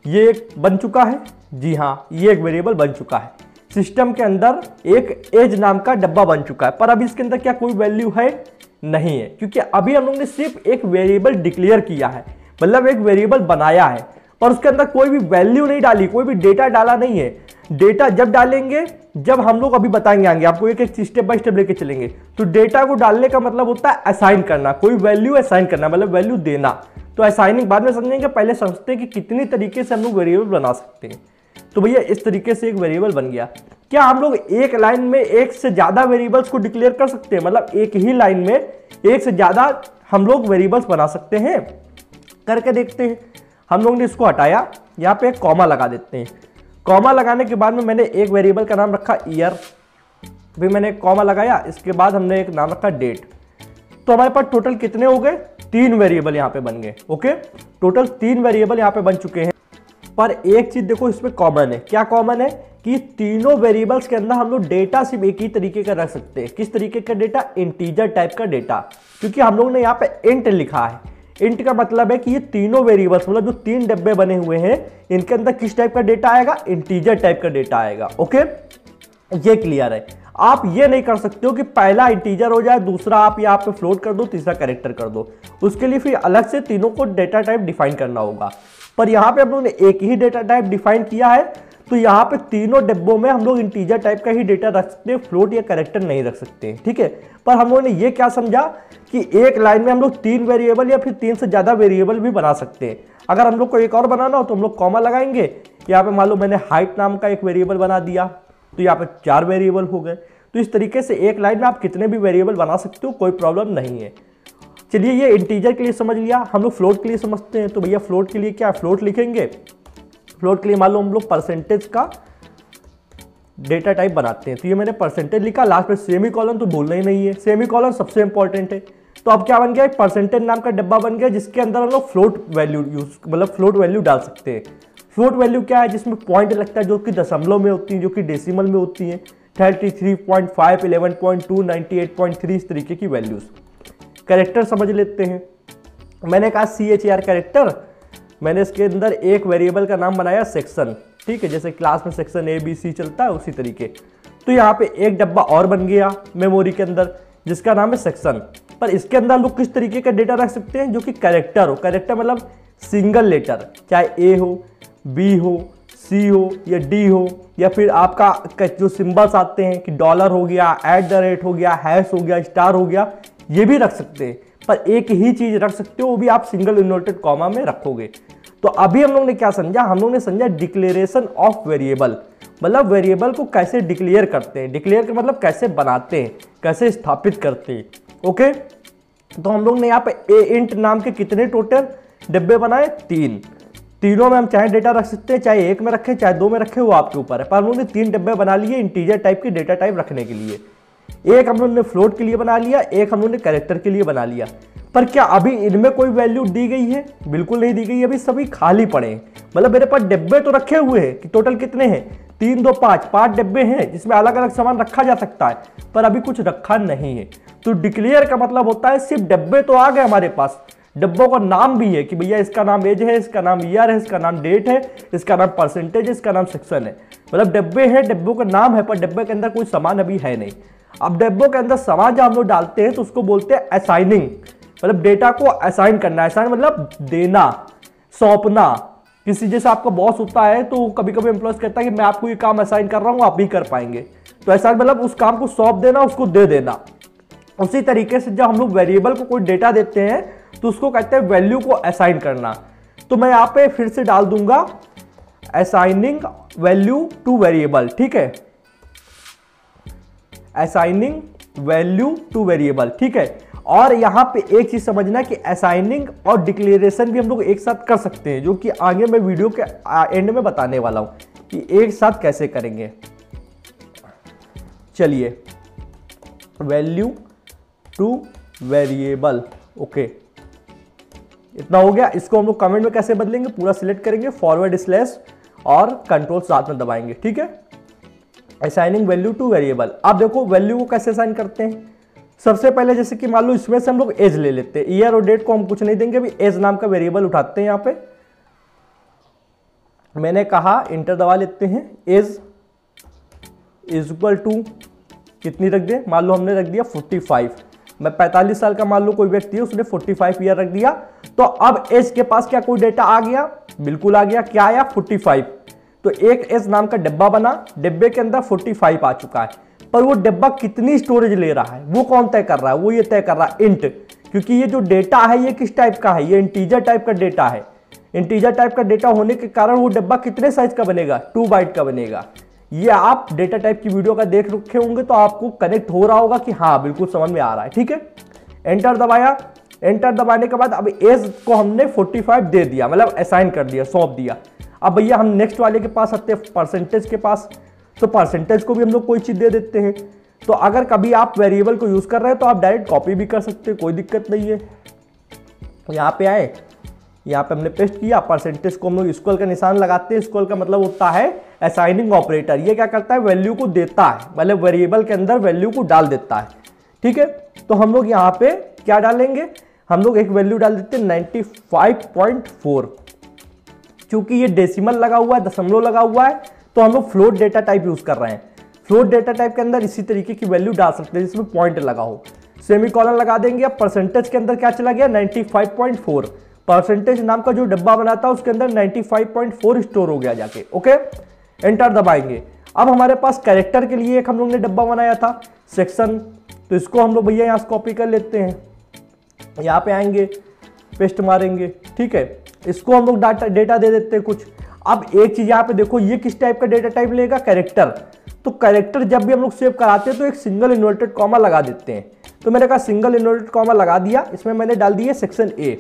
ये एक बन चुका है, जी हाँ, ये एक वेरिएबल बन चुका है। सिस्टम के अंदर एक एज नाम का डब्बा बन चुका है, पर अब इसके अंदर क्या कोई वैल्यू है, नहीं है, क्योंकि अभी हम लोग ने सिर्फ एक वेरिएबल डिक्लेयर किया है, मतलब एक वेरिएबल बनाया है, पर उसके अंदर कोई भी वैल्यू नहीं डाली, कोई भी डेटा डाला नहीं है। डेटा जब डालेंगे, जब हम लोग अभी बताएंगे आगे आपको, एक एक स्टेप बाय स्टेप लेके चलेंगे। तो डेटा को डालने का मतलब होता है असाइन करना, कोई वैल्यू असाइन करना, मतलब वैल्यू देना। तो असाइनिंग बाद में समझेंगे, पहले समझते हैं कि कितनी तरीके से हम लोग वेरिएबल बना सकते हैं। तो भैया इस तरीके से एक वेरिएबल बन गया। क्या हम लोग एक लाइन में एक से ज्यादा वेरिएबल्स को डिक्लेयर कर सकते हैं, मतलब एक ही लाइन में एक से ज्यादा हम लोग वेरिएबल्स बना सकते हैं? करके देखते हैं। हम लोग ने इसको हटाया, यहाँ पे एक कॉमा लगा देते हैं। कॉमा लगाने के बाद में मैंने एक वेरिएबल का नाम रखा ईयर, फिर मैंने एक कॉमा लगाया, इसके बाद हमने एक नाम रखा डेट। तो हमारे पास टोटल कितने हो गए, 3 वेरिएबल यहाँ पे बन गए। ओके, टोटल 3 वेरिएबल यहाँ पे बन चुके हैं। पर एक चीज देखो इसमें कॉमन है, क्या कॉमन है कि तीनों वेरिएबल्स के अंदर हम लोग डेटा सिर्फ एक ही तरीके का रख सकते हैं। किस तरीके का डेटा, इंटीजर टाइप का डेटा, क्योंकि हम लोग ने यहाँ पे इंट लिखा है। इंट का मतलब है कि ये तीनों वेरिएबल्स, मतलब जो 3 डब्बे बने हुए हैं, इनके अंदर किस टाइप का डेटा आएगा, इंटीजर टाइप का डेटा आएगा। ओके, ये क्लियर है। आप ये नहीं कर सकते हो कि पहला इंटीजर हो जाए, दूसरा आप यहाँ पे फ्लोट कर दो, तीसरा कैरेक्टर कर दो। उसके लिए फिर अलग से तीनों को डेटा टाइप डिफाइन करना होगा। पर यहाँ पे हम लोगों ने एक ही डेटा टाइप डिफाइन किया है, तो यहाँ पे तीनों डब्बों में हम लोग इंटीजर टाइप का ही डेटा रख सकते हैं, फ्लोट या कैरेक्टर नहीं रख सकते, ठीक है। पर हम लोगों ने ये क्या समझा कि एक लाइन में हम लोग 3 वेरिएबल या फिर 3 से ज्यादा वेरिएबल भी बना सकते हैं। अगर हम लोग को एक और बनाना हो तो हम लोग कॉमा लगाएंगे। यहाँ पे मान लो मैंने हाइट नाम का एक वेरिएबल बना दिया, तो यहाँ पे 4 वेरिएबल हो गए। तो इस तरीके से एक लाइन में आप कितने भी वेरिएबल बना सकते हो, कोई प्रॉब्लम नहीं है। चलिए, ये इंटीजर के लिए समझ लिया। हम लोग फ्लोट के लिए समझते हैं। तो भैया फ्लोट के लिए क्या, फ्लोट लिखेंगे। फ्लोट के लिए मान लो हम लोग परसेंटेज का डेटा टाइप बनाते हैं। तो ये मैंने परसेंटेज लिखा, लास्ट में सेमीकोलन तो भूलना ही नहीं है, सेमीकोलन सबसे इंपॉर्टेंट है। तो अब क्या बन गया, एक परसेंटेज नाम का डब्बा बन गया, जिसके अंदर हम लोग फ्लोट वैल्यू मतलब फ्लोट वैल्यू डाल सकते हैं। फ्लोट वैल्यू क्या है, जिसमें पॉइंट लगता है, जो कि दशमलव में होती है, जो कि डेसिमल में होती है। 33.5, 11.2, 98.3, इस तरीके की वैल्यूज। कैरेक्टर समझ लेते हैं। मैंने कहा CHAR कैरेक्टर, मैंने इसके अंदर एक वेरिएबल का नाम बनाया सेक्शन, ठीक है, जैसे क्लास में सेक्शन ABC चलता है उसी तरीके। तो यहाँ पे एक डब्बा और बन गया मेमोरी के अंदर, जिसका नाम है सेक्शन। पर इसके अंदर लोग किस तरीके का डेटा रख सकते हैं, जो कि कैरेक्टर हो। कैरेक्टर मतलब सिंगल लेटर, चाहे A हो, B हो, C हो या D हो, या फिर आपका जो सिंबल्स आते हैं कि डॉलर हो गया, @ हो गया, हैश हो गया, स्टार हो गया, ये भी रख सकते हैं। पर एक ही चीज रख सकते हो, वो भी आप सिंगल इन्वर्टेड कॉमा में रखोगे। तो अभी हम लोग ने क्या समझा, हम लोग ने समझा डिक्लेरेशन ऑफ वेरिएबल, मतलब वेरिएबल को कैसे डिक्लेयर करते हैं। डिक्लेयर का मतलब कैसे बनाते हैं, कैसे स्थापित करते हैं। ओके, तो हम लोग ने यहाँ पे इंट नाम के कितने टोटल डब्बे बनाए, 3। तीनों में हम चाहे डेटा रख सकते हैं, चाहे एक में रखें, चाहे 2 में रखें, वो आपके ऊपर है। पर हम लोग ने 3 डब्बे बना लिए इंटीजर टाइप के डेटा टाइप रखने के लिए। एक हम लोग ने फ्लोट के लिए बना लिया, एक हम लोग ने कैरेक्टर के लिए बना लिया। पर क्या अभी इनमें कोई वैल्यू दी गई है, बिल्कुल नहीं दी गई, अभी सभी खाली पड़े हैं। मतलब मेरे पास डब्बे तो रखे हुए हैं कि टोटल कितने हैं, 3, 2, 5 डब्बे हैं, जिसमें अलग अलग सामान रखा जा सकता है, पर अभी कुछ रखा नहीं है। तो डिक्लेयर का मतलब होता है सिर्फ डब्बे तो आ गए हमारे पास, डब्बों का नाम भी है कि भैया इसका नाम एज है, इसका नाम ईयर है, इसका नाम डेट है, इसका नाम परसेंटेज है, इसका नाम सेक्शन है। मतलब डब्बे हैं, डब्बों का नाम है, पर डब्बे के अंदर कोई सामान अभी है नहीं। अब डब्बों के अंदर सामान जब हम लोग डालते हैं तो उसको बोलते हैं असाइनिंग, मतलब डेटा को असाइन करना। असाइन मतलब देना, सौंपना। किसी जैसे आपका बॉस होता है तो कभी कभी एम्प्लॉयज कहता है कि मैं आपको ये काम असाइन कर रहा हूँ, आप भी कर पाएंगे। तो असाइन मतलब उस काम को सौंप देना, उसको दे देना। उसी तरीके से जब हम लोग वेरिएबल को कोई डेटा देते हैं तो उसको कहते हैं वैल्यू को असाइन करना। तो मैं यहाँ पे फिर से डाल दूंगा असाइनिंग वैल्यू टू वेरिएबल, ठीक है, असाइनिंग वैल्यू टू वेरिएबल, ठीक है। और यहां पे एक चीज समझना कि असाइनिंग और डिक्लेरेशन भी हम लोग एक साथ कर सकते हैं, जो कि आगे मैं वीडियो के एंड में बताने वाला हूं कि एक साथ कैसे करेंगे। चलिए वैल्यू टू वेरिएबल, ओके इतना हो गया। इसको हम लोग कमेंट में कैसे बदलेंगे, पूरा सिलेक्ट करेंगे, फॉरवर्ड स्लैश और कंट्रोल साथ में दबाएंगे, ठीक है। Assigning value two variable. अब देखो वैल्यू को कैसे असाइन करते हैं। सबसे पहले जैसे कि मान लो इसमें से हम लोग एज ले लेते हैं, ईयर और डेट को हम कुछ नहीं देंगे, अभी एज नाम का वेरिएबल उठाते हैं। यहाँ पे मैंने कहा इंटर दबा लेते हैं, एज इज इक्वल टू कितनी रख दे, मान लो हमने रख दिया 45। मैं 45 साल का मान लो कोई व्यक्ति है, उसने 45 ईयर रख दिया। तो अब एज के पास क्या कोई डेटा आ गया, बिल्कुल आ गया। क्या आया 45। तो एक एज नाम का डिब्बा बना, डिब्बे के अंदर 45 आ चुका है। पर वो डिब्बा कितनी स्टोरेज ले रहा है वो कौन तय कर रहा है, वो ये तय कर रहा है इंट, क्योंकि ये जो डेटा है ये किस टाइप का है, ये इंटीजर टाइप का डेटा है। इंटीजर टाइप का डेटा होने के कारण वो डिब्बा कितने साइज का बनेगा, 2 बाइट का बनेगा। ये आप डेटा टाइप की वीडियो का देख रखे होंगे तो आपको कनेक्ट हो रहा होगा कि हाँ बिल्कुल समझ में आ रहा है, ठीक है। एंटर दबाया, एंटर दबाने के बाद अब एज को हमने 45 दे दिया, मतलब असाइन कर दिया, सौंप दिया। अब भैया हम नेक्स्ट वाले के पास आते हैं, परसेंटेज के पास। तो परसेंटेज को भी हम लोग कोई चीज दे देते हैं। तो अगर कभी आप वेरिएबल को यूज कर रहे हैं तो आप डायरेक्ट कॉपी भी कर सकते हैं, कोई दिक्कत नहीं है। यहाँ पे आए, यहाँ पे हमने पेस्ट किया, परसेंटेज को हम लोग स्क्वायर का निशान लगाते हैं। स्क्वायर का मतलब होता है असाइनिंग ऑपरेटर। ये क्या करता है, वैल्यू को देता है, मतलब वेरिएबल के अंदर वैल्यू को डाल देता है, ठीक है। तो हम लोग यहाँ पे क्या डालेंगे, हम लोग एक वैल्यू डाल देते हैं 95.4। क्योंकि ये डेसिमल लगा हुआ है, दशमलव लगा हुआ है, तो हम लोग फ्लोट डेटा टाइप यूज कर रहे हैं। फ्लोट डेटा टाइप के अंदर इसी तरीके की वैल्यू डाल सकते हैं जिसमें पॉइंट लगा हो। सेमीकोलन लगा देंगे। अब परसेंटेज के अंदर क्या चला गया, 95.4। परसेंटेज नाम का जो डब्बा बना था उसके अंदर 95.4 स्टोर हो गया जाके, ओके। एंटर दबाएंगे। अब हमारे पास कैरेक्टर के लिए एक हम लोग ने डब्बा बनाया था, सेक्शन। तो इसको हम लोग भैया यहाँ से कॉपी कर लेते हैं, यहाँ पे आएंगे, पेस्ट मारेंगे, ठीक है। इसको हम लोग डेटा दे देते हैं कुछ। अब एक चीज यहाँ पे देखो, ये किस टाइप का डेटा टाइप लेगा, कैरेक्टर। तो कैरेक्टर जब भी हम लोग सेव कराते हैं तो एक सिंगल इन्वर्टेड कॉमा लगा देते हैं। तो मैंने कहा सिंगल इन्वर्टेड कॉमा लगा दिया, इसमें मैंने डाल दिया सेक्शन ए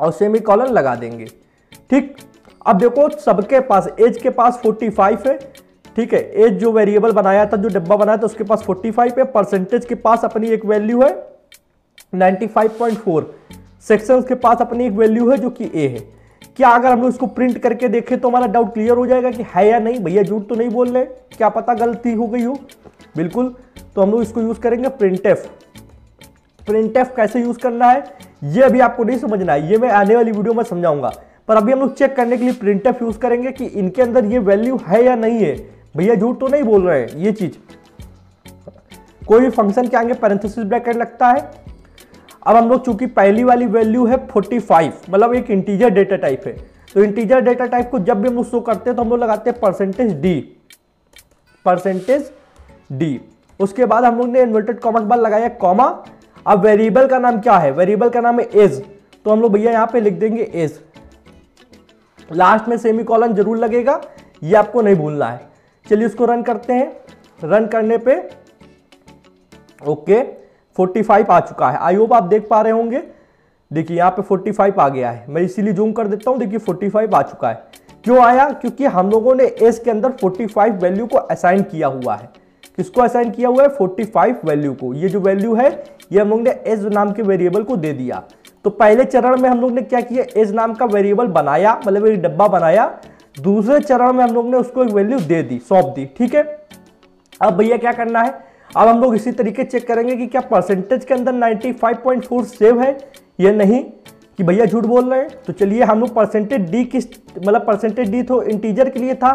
और सेमीकोलन लगा देंगे, ठीक। अब देखो सबके पास, एज के पास 45 है, ठीक है। एज जो वेरिएबल बनाया था, जो डब्बा बनाया था, उसके पास 45 है। परसेंटेज के पास अपनी एक वैल्यू है 95.4। सेक्शन के पास अपनी एक वैल्यू है जो कि ए है। क्या अगर हम लोग इसको प्रिंट करके देखें तो हमारा डाउट क्लियर हो जाएगा कि है या नहीं, भैया झूठ तो नहीं बोल रहे, क्या पता गलती हो गई हो, बिल्कुल। तो हम लोग इसको यूज करेंगे प्रिंटएफ। प्रिंटएफ कैसे यूज करना है ये अभी आपको नहीं समझना है, ये मैं आने वाली वीडियो में समझाऊंगा। पर अभी हम लोग चेक करने के लिए प्रिंटएफ यूज करेंगे कि इनके अंदर ये वैल्यू है या नहीं है, भैया झूठ तो नहीं बोल रहे हैं। ये चीज कोई भी फंक्शन के आगे पैरेंथेसिस ब्रैकेट लगता है। अब हम लोग चूंकि पहली वाली वैल्यू है 45, मतलब एक इंटीजर डेटा टाइप है, तो इंटीजर डेटा टाइप को जब भी हम लोग शो करते हैं तो हम लोग लगाते हैं परसेंटेज डी। उसके बाद हम लोग ने इन्वर्टेड कॉमा के बाद लगाया कॉमा। अब वेरिएबल का नाम क्या है, वेरिएबल का नाम है एज। तो हम लोग भैया यहाँ पे लिख देंगे एज। लास्ट में सेमीकोलन जरूर लगेगा, ये आपको नहीं भूलना है। चलिए इसको रन करते हैं। रन करने पे ओके 45 आ चुका है। आई होप आप देख पा रहे होंगे, देखिए यहाँ पे 45 आ गया है। मैं इसीलिए जूम कर देता हूँ, देखिए 45 आ चुका है। क्यों आया, क्योंकि हम लोगों ने एज के अंदर 45 वैल्यू को असाइन किया हुआ है। किसको असाइन किया हुआ है, 45 वैल्यू को। ये जो वैल्यू है ये हम लोग ने एज नाम के वेरिएबल को दे दिया। तो पहले चरण में हम लोग ने क्या किया, एज नाम का वेरिएबल बनाया, मतलब एक डब्बा बनाया। दूसरे चरण में हम लोग ने उसको एक वैल्यू दे दी, सौंप दी, ठीक है। अब भैया क्या करना है, अब हम लोग इसी तरीके चेक करेंगे कि क्या परसेंटेज के अंदर 95.4 सेव है या नहीं, कि भैया झूठ बोल रहे हैं। तो चलिए हम लोग परसेंटेज डी किस, मतलब परसेंटेज डी तो इंटीजर के लिए था,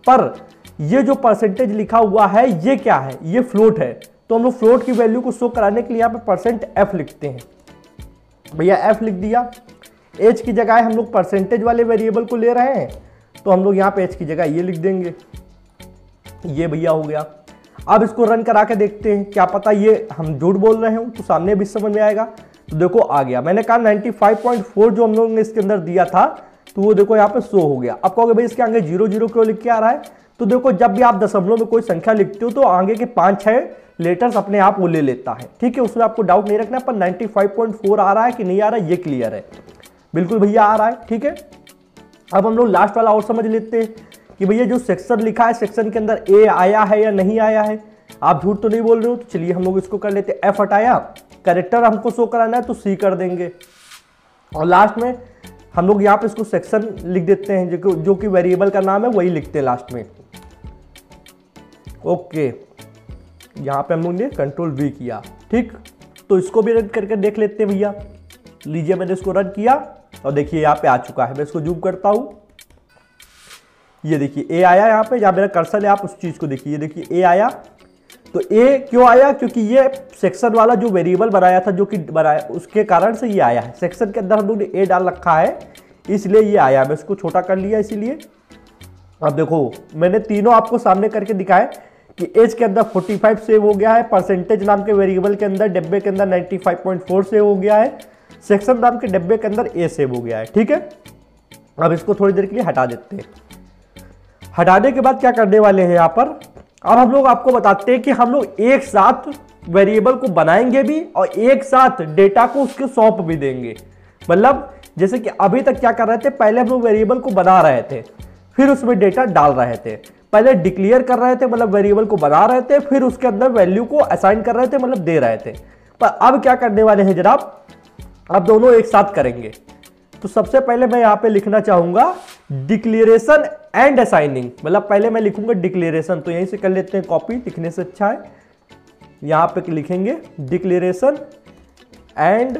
पर ये जो परसेंटेज लिखा हुआ है ये क्या है, ये फ्लोट है। तो हम लोग फ्लोट की वैल्यू को शो कराने के लिए यहाँ पे %f लिखते हैं। भैया f लिख दिया। एज की जगह हम लोग परसेंटेज वाले वेरिएबल को ले रहे हैं, तो हम लोग यहाँ पे एज की जगह ये लिख देंगे। ये भैया हो गया। अब इसको रन करा के देखते हैं, क्या पता ये हम झूठ बोल रहे हो, तो सामने भी समझ में आएगा। तो देखो आ गया, मैंने कहा 95.4 जो हम लोग ने इसके अंदर दिया था, तो वो देखो यहाँ पे शो हो गया। अब कहोगे भाई इसके आगे 00 क्यों लिख के आ रहा है, तो देखो जब भी आप दशमलव में कोई संख्या लिखते हो तो आगे के 5-6 लेटर्स अपने आप वो ले लेता है, ठीक है। उसमें आपको डाउट नहीं रखना, पर 95.4 आ रहा है कि नहीं आ रहा है ये क्लियर है, बिल्कुल भैया आ रहा है, ठीक है। अब हम लोग लास्ट वाला और समझ लेते हैं कि भैया जो सेक्शन लिखा है, सेक्शन के अंदर ए आया है या नहीं आया है। आप झूठ तो नहीं बोल रहे हो, तो चलिए हम लोग इसको कर लेते हैं। एफ हटाया, कैरेक्टर हमको शो कराना है तो सी कर देंगे, और लास्ट में हम लोग यहाँ पे इसको सेक्शन लिख देते हैं, जो कि वेरिएबल का नाम है वही लिखते हैं लास्ट में। ओके, यहाँ पे हम लोग ने कंट्रोल वी किया, ठीक। तो इसको भी रन करके देख लेते हैं भैया। लीजिए मैंने इसको रन किया और देखिए यहाँ पे आ चुका है। मैं इसको जूम करता हूँ, ये देखिए ए आया यहाँ पे, जहाँ मेरा कर्सर है आप उस चीज़ को देखिए, ये देखिए ए आया। तो ए क्यों आया? क्योंकि ये सेक्शन वाला जो वेरिएबल बनाया था, जो कि बनाया उसके कारण से ये आया है। सेक्शन के अंदर हम लोग ने ए डाल रखा है इसलिए ये आया। मैं इसको छोटा कर लिया इसीलिए। अब देखो मैंने तीनों आपको सामने करके दिखाए कि एज के अंदर 45 सेव हो गया है, परसेंटेज नाम के वेरिएबल के अंदर डब्बे के अंदर 95.4 सेव हो गया है, सेक्शन नाम के डब्बे के अंदर ए सेव हो गया है, ठीक है। अब इसको थोड़ी देर के लिए हटा देते हैं। हटाने के बाद क्या करने वाले हैं यहाँ पर, अब हम लोग आपको बताते हैं कि हम लोग एक साथ वेरिएबल को बनाएंगे भी और एक साथ डेटा को उसके सौंप भी देंगे। मतलब जैसे कि अभी तक क्या कर रहे थे, पहले हम लोग वेरिएबल को बना रहे थे, फिर उसमें डेटा डाल रहे थे। पहले डिक्लेयर कर रहे थे, मतलब वेरिएबल को बना रहे थे, फिर उसके अंदर वैल्यू को असाइन कर रहे थे, मतलब दे रहे थे। पर अब क्या करने वाले हैं जनाब, अब दोनों एक साथ करेंगे। तो सबसे पहले मैं यहाँ पे लिखना चाहूंगा डिक्लेरेशन एंड असाइनिंग। मतलब पहले मैं लिखूंगा डिक्लेरेशन, तो यहीं से कर लेते हैं कॉपी, लिखने से अच्छा है। यहाँ पे लिखेंगे declaration and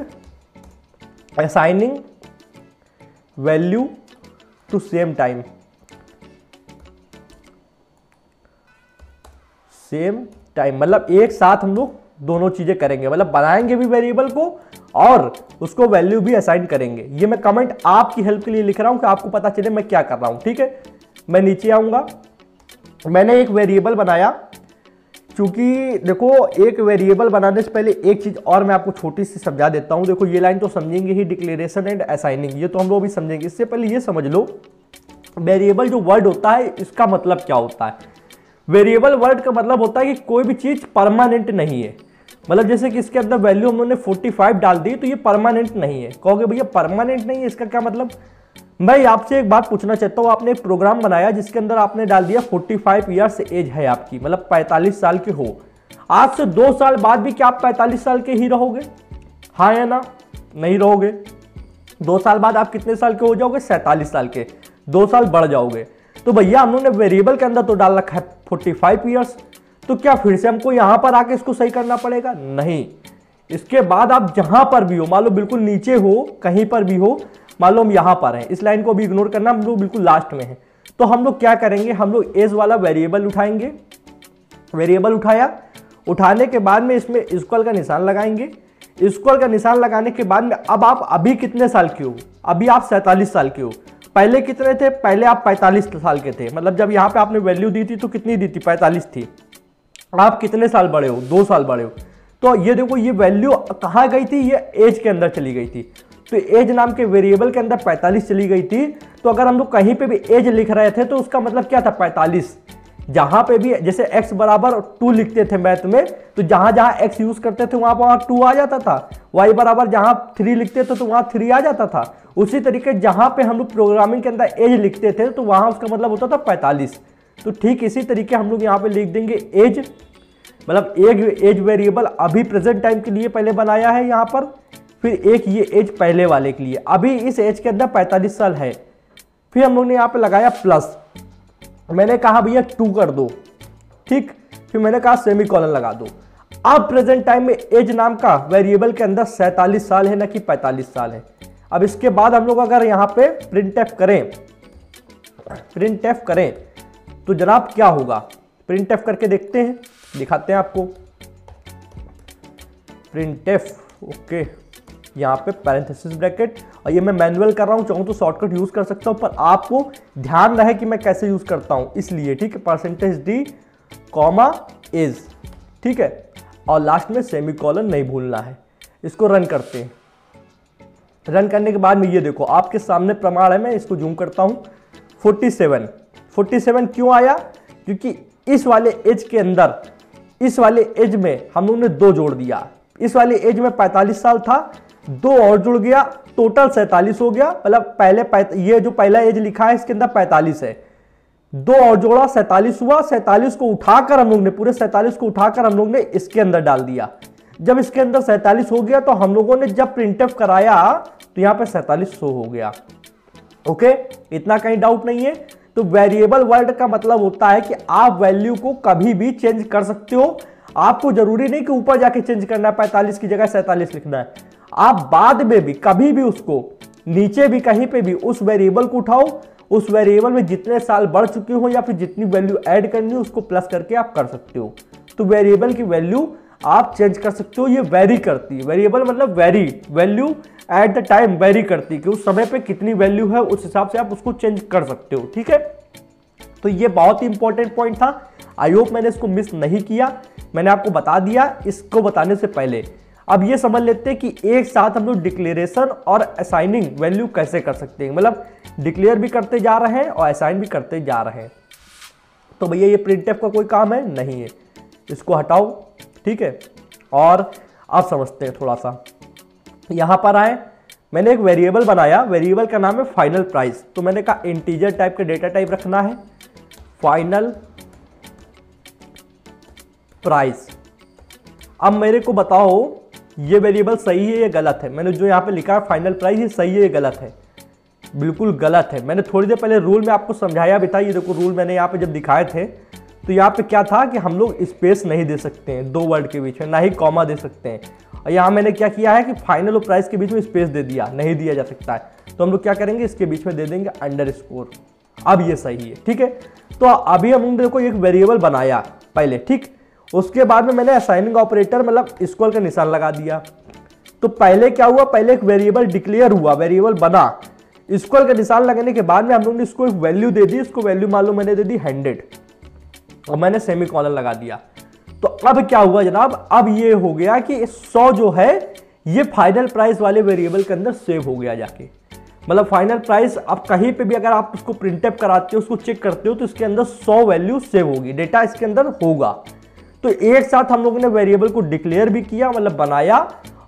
assigning value to same time, same time. मतलब एक साथ हम लोग दोनों चीजें करेंगे, मतलब बनाएंगे भी वेरिएबल को और उसको वैल्यू भी असाइन करेंगे। ये मैं कमेंट आपकी हेल्प के लिए लिख रहा हूं कि आपको पता चले मैं क्या कर रहा हूं, ठीक है। मैं नीचे आऊंगा, मैंने एक वेरिएबल बनाया। क्योंकि देखो एक वेरिएबल बनाने से पहले एक चीज और मैं आपको छोटी सी समझा देता हूं। देखो ये लाइन तो समझेंगे ही, डिक्लेरेशन एंड असाइनिंग, ये तो हम लोग भी समझेंगे। इससे पहले ये समझ लो वेरिएबल जो वर्ड होता है इसका मतलब क्या होता है। वेरिएबल वर्ड का मतलब होता है कि कोई भी चीज परमानेंट नहीं है। मतलब जैसे कि इसके अंदर वैल्यू हम लोगों ने 45 डाल दी, तो ये परमानेंट नहीं है। कहोगे भैया परमानेंट नहीं है, इसका क्या मतलब? मैं आपसे एक बात पूछना चाहता हूँ, आपने एक प्रोग्राम बनाया जिसके अंदर आपने डाल दिया 45 ईयर्स एज है आपकी, मतलब 45 साल के हो। आज से 2 साल बाद भी क्या आप 45 साल के ही रहोगे? हाँ या ना? नहीं रहोगे। 2 साल बाद आप कितने साल के हो जाओगे? 47 साल के। 2 साल बढ़ जाओगे। तो भैया हम लोगों ने वेरिएबल के अंदर तो डाल रखा है 45 ईयर्स, तो क्या फिर से हमको यहां पर आके इसको सही करना पड़ेगा? नहीं। इसके बाद आप जहां पर भी हो, मान लो बिल्कुल नीचे हो, कहीं पर भी हो, मान लो हम यहां पर हैं, इस लाइन को भी इग्नोर करना, हम लोग बिल्कुल लास्ट में हैं। तो हम लोग क्या करेंगे, हम लोग एज वाला वेरिएबल उठाएंगे। वेरिएबल उठाया, उठाने के बाद में इसमें इक्वल का निशान लगाएंगे। इक्वल का निशान लगाने के बाद में अब आप अभी कितने साल के हो? अभी आप 47 साल के हो। पहले कितने थे? पहले आप 45 साल के थे। मतलब जब यहाँ पे आपने वैल्यू दी थी तो कितनी दी थी? 45 थी। आप कितने साल बड़े हो? 2 साल बड़े हो। तो ये देखो ये वैल्यू कहाँ गई थी? ये एज के अंदर चली गई थी। तो एज नाम के वेरिएबल के अंदर 45 चली गई थी। तो अगर हम लोग कहीं पे भी एज लिख रहे थे तो उसका मतलब क्या था? 45। जहां पे भी जैसे x बराबर 2 लिखते थे मैथ में, तो जहां जहां x यूज करते थे वहां 2 आ जाता था। y बराबर जहां 3 लिखते थे तो वहां 3 आ जाता था। उसी तरीके जहां पे हम लोग प्रोग्रामिंग के अंदर एज लिखते थे तो वहां उसका मतलब होता था 45। तो ठीक इसी तरीके हम लोग यहाँ पे लिख देंगे एज, मतलब एक एज वेरिएबल अभी प्रेजेंट टाइम के लिए पहले बनाया है यहाँ पर, फिर एक ये एज पहले वाले के लिए। अभी इस एज के अंदर 45 साल है। फिर हम लोग ने यहाँ पे लगाया प्लस, मैंने कहा भैया 2 कर दो, ठीक। फिर मैंने कहा सेमी कॉलन लगा दो। अब प्रेजेंट टाइम में एज नाम का वेरिएबल के अंदर 47 साल है, ना कि 45 साल है। अब इसके बाद हम लोग अगर यहाँ पे प्रिंटएफ करें तो जनाब क्या होगा? प्रिंटएफ करके देखते हैं, दिखाते हैं आपको। प्रिंटएफ, ओके, यहाँ पे पैरेंथेसिस ब्रैकेट, और ये मैं मैनुअल कर रहा हूँ, चाहूँ तो शॉर्टकट यूज कर सकता हूँ, पर आपको ध्यान रहे कि मैं कैसे यूज करता हूँ इसलिए, ठीक है। %d, एज, ठीक है, और लास्ट में सेमी कॉलन नहीं भूलना है। इसको रन करते हैं। रन करने के बाद में ये देखो आपके सामने प्रमाण है, मैं इसको जूम करता हूँ। 47 क्यों आया? क्योंकि इस वाले एज के अंदर, इस वाले एज में हम लोगों ने 2 जोड़ दिया। इस वाले एज में 45 साल था, 2 और जुड़ गया, टोटल 47 हो गया। मतलब पहले ये जो पहला एज लिखा है इसके अंदर 45 है, 2 और जोड़ा 47 हुआ। 47 को उठाकर हम लोग ने, पूरे 47 को उठाकर हम लोग ने इसके अंदर डाल दिया। जब इसके अंदर 47 हो गया तो हम लोगों ने जब प्रिंटफ कराया तो यहां पे 47 शो हो गया। ओके, इतना कहीं डाउट नहीं है। तो वेरिएबल वर्ड का मतलब होता है कि आप वैल्यू को कभी भी चेंज कर सकते हो। आपको जरूरी नहीं कि ऊपर जाके चेंज करना है, 45 की जगह 47 लिखना है। आप बाद में भी कभी भी उसको नीचे भी कहीं पे भी उस वेरिएबल को उठाओ, उस वेरिएबल में जितने साल बढ़ चुके हो या फिर जितनी वैल्यू ऐड करनी हो उसको प्लस करके आप कर सकते हो। तो वेरिएबल की वैल्यू आप चेंज कर सकते हो, ये वेरी करती है। वेरिएबल मतलब very, value at the time very करती है कि उस समय पे कितनी वैल्यू है उस हिसाब से आप उसको चेंज कर सकते हो। ठीक है, तो ये बहुत ही इंपॉर्टेंट पॉइंट था। आई होप मैंने इसको मिस नहीं किया, मैंने आपको बता दिया। इसको बताने से पहले अब ये समझ लेते हैं कि एक साथ हम लोग डिक्लेरेशन और असाइनिंग वैल्यू कैसे कर सकते हैं। मतलब डिक्लेयर भी करते जा रहे हैं और असाइन भी करते जा रहे हैं। तो भैया ये प्रिंटफ का कोई काम है नहीं है, इसको हटाओ। ठीक है, और अब समझते हैं थोड़ा सा। यहां पर आए, मैंने एक वेरिएबल बनाया, वेरिएबल का नाम है फाइनल प्राइस। तो मैंने कहा इंटीजर टाइप का डेटा टाइप रखना है, फाइनल प्राइस। अब मेरे को बताओ ये वेरिएबल सही है या गलत है। मैंने जो यहाँ पे लिखा है फाइनल प्राइस, ये सही है या गलत है? बिल्कुल गलत है। मैंने थोड़ी देर पहले रूल में आपको समझाया भी था। ये देखो रूल मैंने यहाँ पे जब दिखाए थे तो यहाँ पे क्या था कि हम लोग स्पेस नहीं दे सकते हैं 2 वर्ड के बीच में, ना ही कॉमा दे सकते हैं। और यहाँ मैंने क्या किया है कि फाइनल और प्राइस के बीच में स्पेस दे दिया, नहीं दिया जा सकता है। तो हम लोग क्या करेंगे, इसके बीच में दे देंगे अंडरस्कोर। अब ये सही है। ठीक है, तो अभी हम देखो एक वेरिएबल बनाया पहले, ठीक, उसके बाद में मैंने असाइनिंग ऑपरेटर मतलब इक्वल का निशान लगा दिया। तो पहले क्या हुआ, पहले एक वेरिएबल डिक्लेयर हुआ, वेरिएबल बना, इक्वल का निशान लगाने के बाद में हम लोग ने इसको एक वैल्यू दे दी। इसको वैल्यू मान लो मैंने दे दी 100 और मैंने सेमीकोलन लगा दिया। तो अब क्या हुआ जनाब, अब ये हो गया कि 100 जो है ये फाइनल प्राइस वाले वेरिएबल के अंदर सेव हो गया जाके। मतलब फाइनल प्राइस अब कहीं पे भी अगर आप उसको प्रिंटअप कराते हो, उसको चेक करते हो तो इसके अंदर 100 वैल्यू सेव होगी, डेटा इसके अंदर होगा। तो एक साथ हम लोगों ने वेरिएबल को डिक्लेयर भी किया, मतलब बनाया,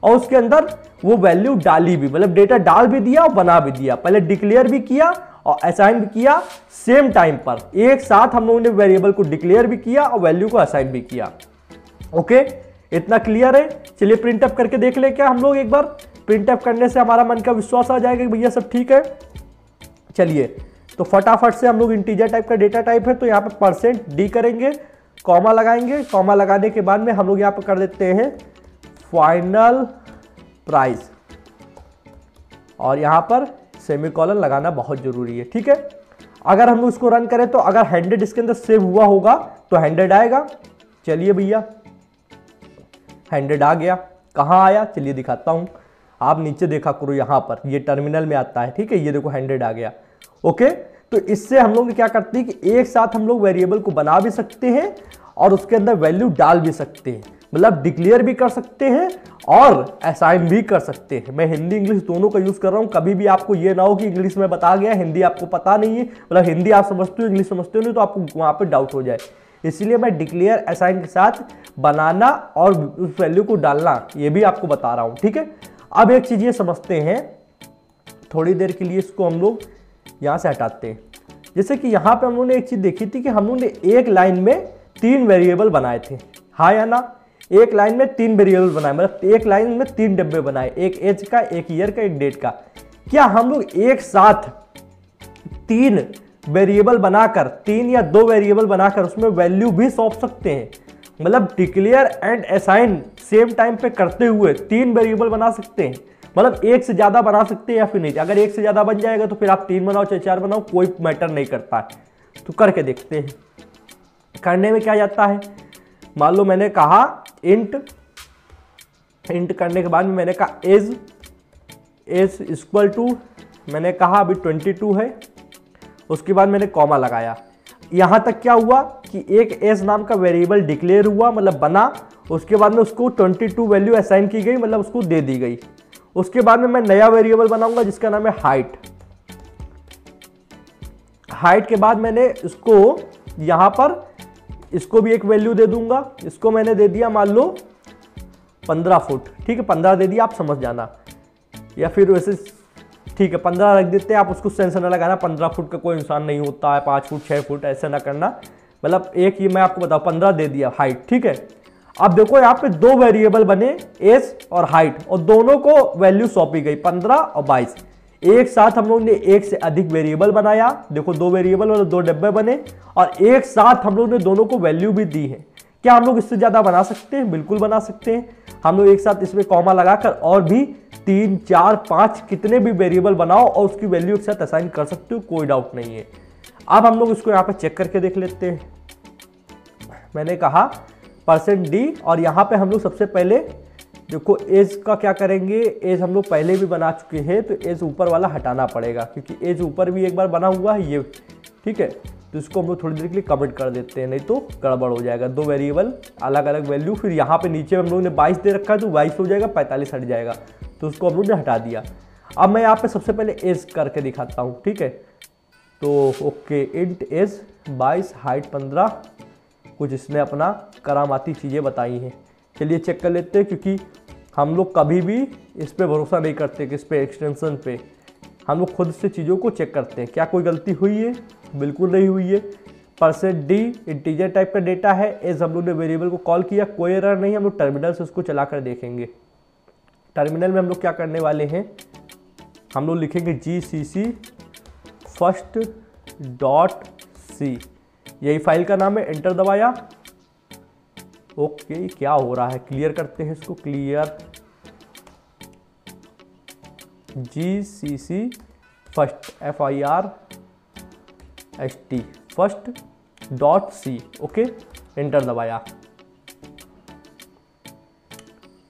और उसके अंदर वो वैल्यू डाली भी, मतलब डेटा डाल भी दिया और बना भी दिया। पहले डिक्लेयर भी किया और असाइन भी किया सेम टाइम पर। एक साथ हम लोगों ने वेरिएबल को डिक्लेयर भी किया और वैल्यू को असाइन भी किया। ओके, इतना क्लियर है? चलिए प्रिंटअप करके देख ले क्या हम लोग एक बार। प्रिंटअप करने से हमारा मन का विश्वास आ जाएगा कि भैया सब ठीक है। चलिए तो फटाफट से हम लोग इंटीजर टाइप का डेटा टाइप है तो यहाँ पे %d करेंगे, कॉमा लगाएंगे। कॉमा लगाने के बाद में हम लोग यहाँ पे कर देते हैं फाइनल प्राइस और यहाँ पर सेमीकोलन लगाना बहुत जरूरी है। ठीक है, अगर हम लोग इसको रन करें तो अगर 100 इसके अंदर सेव हुआ होगा तो 100 आएगा। चलिए भैया 100 आ गया। कहाँ आया चलिए दिखाता हूँ, आप नीचे देखा करो, यहाँ पर ये टर्मिनल में आता है। ठीक है, ये देखो 100 आ गया। ओके, तो इससे हम लोग क्या करते हैं कि एक साथ हम लोग वेरिएबल को बना भी सकते हैं और उसके अंदर वैल्यू डाल भी सकते हैं, मतलब डिक्लेयर भी कर सकते हैं और असाइन भी कर सकते हैं। मैं हिंदी इंग्लिश दोनों का यूज कर रहा हूं, कभी भी आपको ये ना हो कि इंग्लिश में बता गया हिंदी आपको पता नहीं है, मतलब हिंदी आप समझते हो इंग्लिश समझते हो नहीं, तो आपको वहां पे डाउट हो जाए। इसलिए मैं डिक्लेयर असाइन के साथ बनाना और उस वैल्यू को डालना ये भी आपको बता रहा हूं। ठीक है, अब एक चीज ये समझते हैं, थोड़ी देर के लिए इसको हम लोग यहां से हटाते हैं। जैसे कि यहां पे हम लोगों ने एक चीज देखी थी कि हम लोगों ने एक लाइन में 3 वेरिएबल बनाए थे, हाँ या ना? एक लाइन में 3 वेरिएबल बनाए, मतलब एक लाइन में 3 डब्बे बनाए, एक एज का, एक ईयर का, एक डेट का। क्या हम लोग एक साथ 3 वेरिएबल बनाकर, 3 या 2 वेरिएबल बनाकर उसमें वैल्यू भी सौंप सकते हैं? मतलब declare and assign same time पे करते हुए 3 वेरिएबल बना सकते हैं, मतलब एक से ज्यादा बना सकते हैं या फिर नहीं। अगर एक से ज्यादा बन जाएगा तो फिर आप 3 बनाओ चाहे 4 बनाओ, कोई मैटर नहीं करता है। तो करके देखते हैं। करने में क्या जाता है, मान लो मैंने कहा इंट करने के बाद में मैंने कहा एज इक्वल टू, मैंने कहा अभी 22 है, उसके बाद मैंने कॉमा लगाया। यहां तक क्या हुआ कि एक एज नाम का वेरिएबल डिक्लेयर हुआ, मतलब बना, उसके बाद में उसको 22 वैल्यू असाइन की गई, मतलब उसको दे दी गई। उसके बाद में मैं नया वेरिएबल बनाऊंगा जिसका नाम है हाइट। हाइट के बाद मैंने इसको यहां पर इसको भी एक वैल्यू दे दूंगा, इसको मैंने दे दिया मान लो 15 फुट। ठीक है, 15 दे दिया, आप समझ जाना, या फिर वैसे ठीक है 15 रख देते हैं, आप उसको सेंस ना लगाना, 15 फुट का कोई इंसान नहीं होता है, 5 फुट 6 फुट ऐसा ना करना, मतलब एक ये मैं आपको बताऊँ 15 दे दिया हाइट, ठीक है। अब देखो यहाँ पे दो वेरिएबल बने एज और हाइट, और दोनों को वैल्यू सौंपी गई 15 और 22। एक साथ हम लोग ने एक से अधिक वेरिएबल बनाया, देखो दो वेरिएबल और दो डब्बे बने, और एक साथ हम लोग ने दोनों को वैल्यू भी दी है। क्या हम लोग इससे ज्यादा बना सकते हैं? बिल्कुल बना सकते हैं। हम लोग एक साथ इसमें कॉमा लगाकर और भी 3 4 5 कितने भी वेरिएबल बनाओ और उसकी वैल्यू एक साथ असाइन कर सकते हो, कोई डाउट नहीं है। अब हम लोग इसको यहाँ पे चेक करके देख लेते हैं। मैंने कहा %d, और यहाँ पे हम लोग सबसे पहले देखो एज का क्या करेंगे, एज हम लोग पहले भी बना चुके हैं तो एज ऊपर वाला हटाना पड़ेगा, क्योंकि एज ऊपर भी एक बार बना हुआ है ये, ठीक है। तो इसको हम लोग थोड़ी देर के लिए कमेंट कर देते हैं, नहीं तो गड़बड़ हो जाएगा। दो वेरिएबल अलग अलग वैल्यू, फिर यहाँ पे नीचे हम लोग ने 22 दे रखा है तो 22 हो जाएगा, 45 हट जाएगा, तो उसको हम लोग ने हटा दिया। अब मैं यहाँ पे सबसे पहले एज करके दिखाता हूँ, ठीक है। तो ओके, इंट एज 22, हाइट 15, कुछ इसने अपना करामाती चीज़ें बताई हैं। चलिए चेक कर लेते हैं, क्योंकि हम लोग कभी भी इस पे भरोसा नहीं करते कि इस पे एक्सटेंशन पे, हम लोग खुद से चीज़ों को चेक करते हैं। क्या कोई गलती हुई है? बिल्कुल नहीं हुई है। %d इंटीजर टाइप का डेटा है, एज हम लोग ने वेरिएबल को कॉल किया, कोई एरर नहीं। हम लोग टर्मिनल से उसको चला कर देखेंगे। टर्मिनल में हम लोग क्या करने वाले हैं, हम लोग लिखेंगे gcc first.c, यही फाइल का नाम है। एंटर दबाया। ओके, क्या हो रहा है, क्लियर करते हैं इसको। Clear gcc first FIRST first.c, okay. Enter दबाया।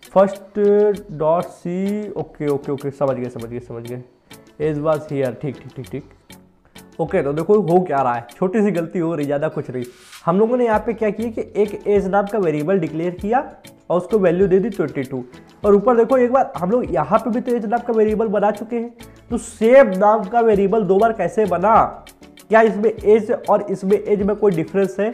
first.c, ओके ओके ओके, समझ गए। एज वाज हियर, ठीक। ओके, तो देखो हो क्या रहा है, छोटी सी गलती हो रही, ज़्यादा कुछ नहीं। हम लोगों ने यहाँ पे क्या किया कि एक एज नाम का वेरिएबल डिक्लेयर किया और उसको वैल्यू दे दी 22, और ऊपर देखो एक बार हम लोग यहाँ पे भी तो एज नाम का वेरिएबल बना चुके हैं, तो सेम नाम का वेरिएबल दो बार कैसे बना? क्या इसमें एज और इसमें एज में कोई डिफरेंस है?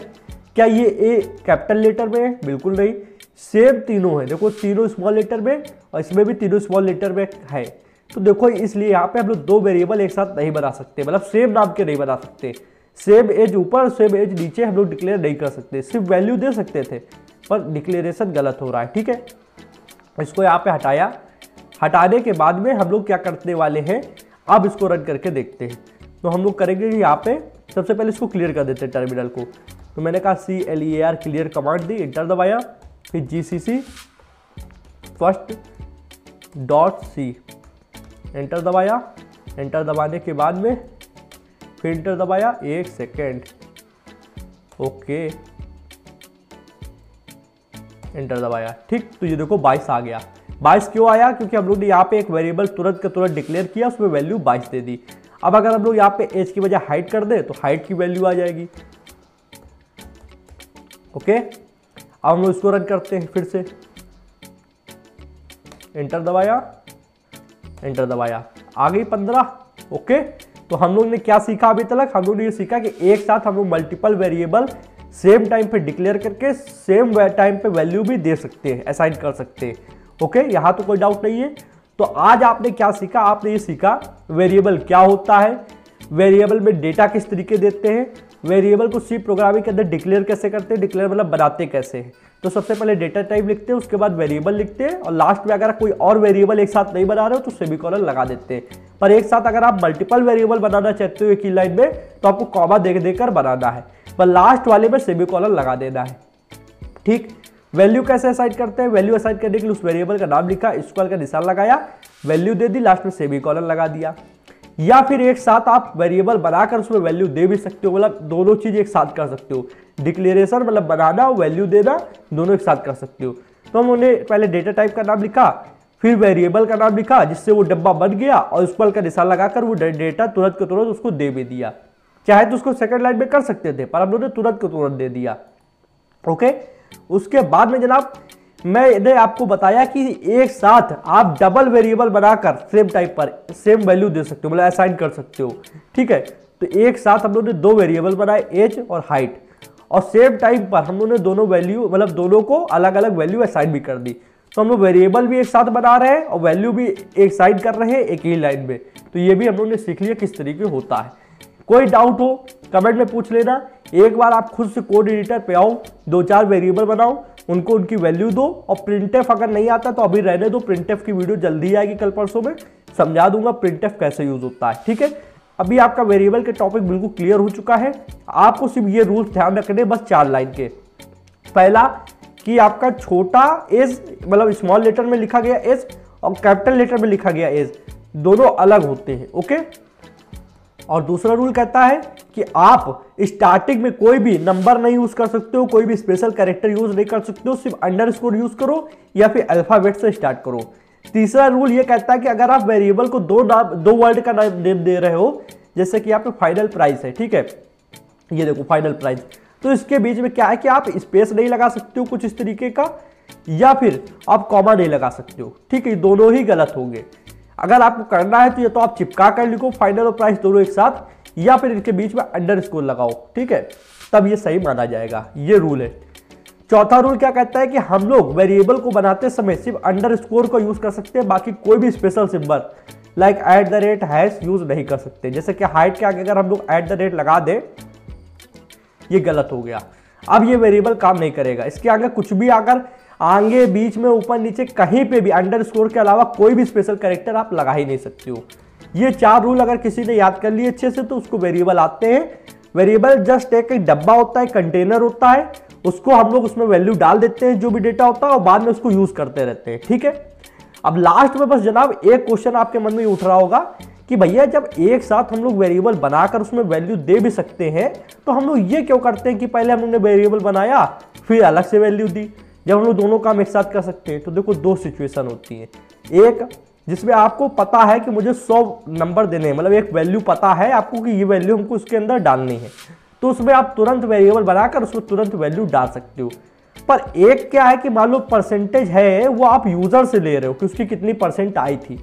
क्या ये ए कैपिटल लेटर में है? बिल्कुल नहीं, सेम तीनों है। देखो तीनों स्मॉल लेटर में और इसमें भी तीनों स्मॉल लेटर में है। तो देखो इसलिए यहाँ पे हम लोग दो वेरिएबल एक साथ नहीं बना सकते, मतलब सेम नाम के नहीं बना सकते। सेम एज ऊपर सेम एज नीचे हम लोग डिक्लेयर नहीं कर सकते, सिर्फ वैल्यू दे सकते थे, पर डिक्लेरेशन गलत हो रहा है, ठीक है। इसको यहाँ पे हटाया। हटाने के बाद में हम लोग क्या करने वाले हैं, अब इसको रन करके देखते हैं। तो हम लोग करेंगे यहाँ पे सबसे पहले इसको क्लियर कर देते हैं टर्मिनल को। तो मैंने कहा CLEAR क्लियर कमांड दी, एंटर दबाया, फिर GCC first.c, एंटर दबाया। एंटर दबाने के बाद में फिर एंटर दबाया, 1 सेकेंड, ओके, एंटर दबाया, ठीक। तो ये देखो 22 आ गया। 22 क्यों आया? क्योंकि हम लोग ने यहाँ पे एक वेरिएबल तुरंत का तुरंत डिक्लेयर किया, उसमें वैल्यू 22 दे दी। अब अगर हम लोग यहाँ पे एज की वजह हाइट कर दे तो हाइट की वैल्यू आ जाएगी, ओके। अब हम लोग इसको रन करते हैं फिर से, एंटर दबाया, एंटर दबाया, आ गई 15, ओके। तो हम लोग ने क्या सीखा अभी तक? हम लोग ने ये सीखा कि एक साथ हम लोग मल्टीपल वेरिएबल सेम टाइम पे डिक्लेयर करके सेम टाइम पे वैल्यू भी दे सकते हैं, असाइन कर सकते हैं, ओके। यहाँ तो कोई डाउट नहीं है। तो आज आपने क्या सीखा? आपने ये सीखा वेरिएबल क्या होता है, वेरिएबल में डेटा किस तरीके देते हैं, वेरिएबल को सी प्रोग्रामिंग के अंदर डिक्लेयर कैसे करते हैं, डिक्लेयर मतलब बनाते कैसे हैं। तो सबसे पहले डेटा टाइप लिखते हैं, उसके बाद वेरिएबल लिखते हैं, और लास्ट में अगर कोई और वेरिएबल एक साथ नहीं बना रहे हो तो सेमीकोलन लगा देते हैं। पर एक साथ अगर आप मल्टीपल वेरिएबल बनाना चाहते हो एक ही लाइन में तो आपको कॉमा देकर बनाना है, पर लास्ट वाले में सेमीकोलन लगा देना है, ठीक। वैल्यू कैसे असाइन करते हैं? वैल्यू असाइन करने के लिए उस वेरिएबल का नाम लिखा, इक्वल का निशान लगाया, वैल्यू दे दी, लास्ट में सेमीकोलन लगा दिया। या फिर एक साथ आप वेरिएबल बनाकर उसमें वैल्यू दे भी सकते हो, मतलब दोनों चीज एक साथ कर सकते हो। डिक्लेरेशन मतलब बनाना और वैल्यू देना, दोनों एक साथ कर सकते हो। तो हमने पहले डेटा टाइप का नाम लिखा, फिर वेरिएबल का नाम लिखा, जिससे वो डब्बा बन गया, और इक्वल का निशान लगाकर वो डेटा तुरंत के तुरंत उसको दे भी दिया। चाहे तो उसको सेकंड लाइन में कर सकते थे, पर हम लोगों ने तुरंत के तुरंत दे दिया, ओके। उसके बाद में जनाब मैंने आपको बताया कि एक साथ आप डबल वेरिएबल बनाकर सेम टाइप पर सेम वैल्यू दे सकते हो, मतलब असाइन कर सकते हो, ठीक है। तो एक साथ हम लोगों ने दो वेरिएबल बनाए, एज और हाइट, और सेम टाइम पर हम लोगों ने दोनों वैल्यू मतलब दोनों को अलग अलग वैल्यू असाइन भी कर दी। तो हम लोग वेरिएबल भी एक साथ बना रहे हैं और वैल्यू भी एक साइड कर रहे हैं एक ही लाइन में। तो ये भी हम लोग ने सीख लिया किस तरीके होता है। कोई डाउट हो कमेंट में पूछ लेना। एक बार आप खुद से कोड एडिटर पे आओ, 2-4 वेरिएबल बनाओ, उनको उनकी वैल्यू दो, और प्रिंटफ अगर नहीं आता तो अभी रहने दो, प्रिंटफ की वीडियो जल्दी आएगी कल परसों में, समझा दूंगा प्रिंटफ कैसे यूज होता है। ठीक है, अभी आपका वेरिएबल के टॉपिक बिल्कुल क्लियर हो चुका है। आपको सिर्फ ये रूल्स ध्यान रखने बस 4 लाइन के। पहला कि आपका छोटा एज मतलब स्मॉल लेटर में लिखा गया एज और कैपिटल लेटर में लिखा गया एज दोनों अलग होते हैं। ओके, और दूसरा रूल कहता है कि आप स्टार्टिंग में कोई भी नंबर नहीं यूज कर सकते हो, कोई भी स्पेशल कैरेक्टर यूज नहीं कर सकते हो, सिर्फ अंडरस्कोर यूज करो या फिर अल्फाबेट से स्टार्ट करो। तीसरा रूल ये कहता है कि अगर आप वेरिएबल को दो वर्ड का नेम दे रहे हो, जैसे कि यहाँ पे फाइनल प्राइस है, ठीक है, ये देखो फाइनल प्राइस, तो इसके बीच में क्या है कि आप स्पेस नहीं लगा सकते हो कुछ इस तरीके का, या फिर आप कॉमा नहीं लगा सकते हो। ठीक है, दोनों ही गलत होंगे। अगर आपको करना है तो ये तो आप चिपका कर लिखो फाइनल और प्राइस दोनों एक साथ, या फिर इनके बीच में अंडरस्कोर लगाओ। ठीक है, तब ये सही माना जाएगा। ये रूल है। चौथा रूल क्या कहता है कि हम लोग वेरिएबल को बनाते समय सिर्फ अंडरस्कोर को यूज कर सकते हैं, बाकी कोई भी special symbol like @ hash use नहीं कर सकते। जैसे कि हाइट के आगे अगर हम लोग @ लगा दें, ये गलत हो गया। अब ये वेरिएबल काम नहीं करेगा। इसके आगे कुछ भी अगर आगे बीच में ऊपर नीचे कहीं पे भी अंडरस्कोर के अलावा कोई भी स्पेशल कैरेक्टर आप लगा ही नहीं सकते हो। ये 4 रूल अगर किसी ने याद कर लिए अच्छे से तो उसको वेरिएबल आते हैं। वेरिएबल जस्ट एक डब्बा होता है, कंटेनर होता है, उसको हम लोग उसमें वैल्यू डाल देते हैं जो भी डेटा होता है और बाद में उसको यूज करते रहते हैं। ठीक है, अब लास्ट में बस जनाब एक क्वेश्चन आपके मन में उठ रहा होगा कि भैया जब एक साथ हम लोग वेरिएबल बनाकर उसमें वैल्यू दे भी सकते हैं तो हम लोग ये क्यों करते हैं कि पहले हम लोग ने वेरिएबल बनाया फिर अलग से वैल्यू दी, जब हम लोग दोनों काम एक साथ कर सकते हैं। तो देखो 2 सिचुएशन होती है। एक जिसमें आपको पता है कि मुझे 100 नंबर देने हैं, मतलब एक वैल्यू पता है आपको कि ये वैल्यू हमको उसके अंदर डालनी है, तो उसमें आप तुरंत वेरिएबल बनाकर उसमें तुरंत वैल्यू डाल सकते हो। पर एक क्या है कि मान लो परसेंटेज है वो आप यूजर से ले रहे हो कि उसकी कितनी परसेंट आई थी,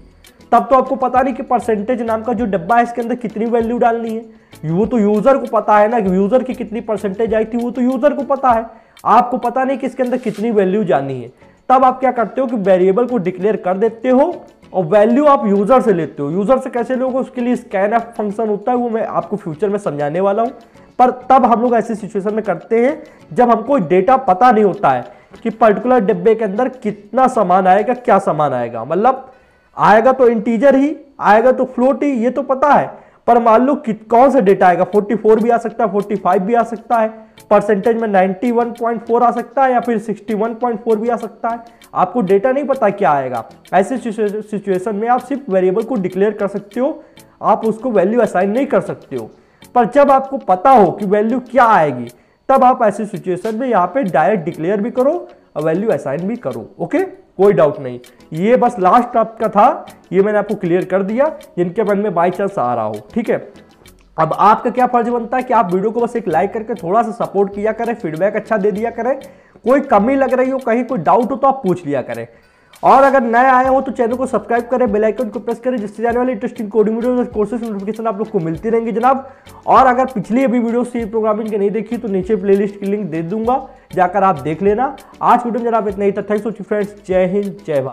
तब तो आपको पता नहीं कि परसेंटेज नाम का जो डब्बा है इसके अंदर कितनी वैल्यू डालनी है। वो तो यूजर को पता है ना कि यूजर की कितनी परसेंटेज आई थी, वो तो यूजर को पता है, आपको पता नहीं कि इसके अंदर कितनी वैल्यू जानी है। तब आप क्या करते हो कि वेरिएबल को डिक्लेयर कर देते हो और वैल्यू आप यूजर से लेते हो। यूजर से कैसे लोगे उसके लिए स्कैनफ फंक्शन होता है, वो मैं आपको फ्यूचर में समझाने वाला हूं। पर तब हम लोग ऐसी सिचुएशन में करते हैं जब हमको डेटा पता नहीं होता है कि पर्टिकुलर डिब्बे के अंदर कितना सामान आएगा, क्या सामान आएगा, मतलब आएगा तो इंटीजर ही आएगा तो फ्लोट ही, ये तो पता है, पर मान लो कौन सा डेटा आएगा, 44 भी आ सकता है, 45 भी आ सकता है, परसेंटेज में 91.4 आ सकता है या फिर 61.4 भी आ सकता है। आपको डेटा नहीं पता क्या आएगा। ऐसे सिचुएशन में आप सिर्फ वेरिएबल को डिक्लेयर कर सकते हो, आप उसको वैल्यू असाइन नहीं कर सकते हो। पर जब आपको पता हो कि वैल्यू क्या आएगी तब आप ऐसी सिचुएशन में यहाँ पे डायरेक्ट डिक्लेयर भी करो और वैल्यू असाइन भी करो। ओके, कोई डाउट नहीं। ये बस लास्ट आपका था, ये मैंने आपको क्लियर कर दिया जिनके मन में बाई चांस आ रहा हो। ठीक है, अब आपका क्या फर्ज बनता है कि आप वीडियो को बस एक लाइक करके थोड़ा सा सपोर्ट किया करें, फीडबैक अच्छा दे दिया करें, कोई कमी लग रही हो, कहीं कोई डाउट हो तो आप पूछ लिया करें। और अगर नए आए हो तो चैनल को सब्सक्राइब करें, बेल आइकन को प्रेस करें, जिससे जाने वाली interesting coding video courses notification आप लोग को मिलती रहेंगी जनाब। और अगर पिछली अभी वीडियो सी प्रोग्रामिंग की नहीं देखी तो नीचे प्लेलिस्ट की लिंक दे दूंगा, जाकर आप देख लेना। आज वीडियो में जनाब इतना ही था। थैंक्स फॉर फ्रेंड्स, जय हिंद, जय भारत।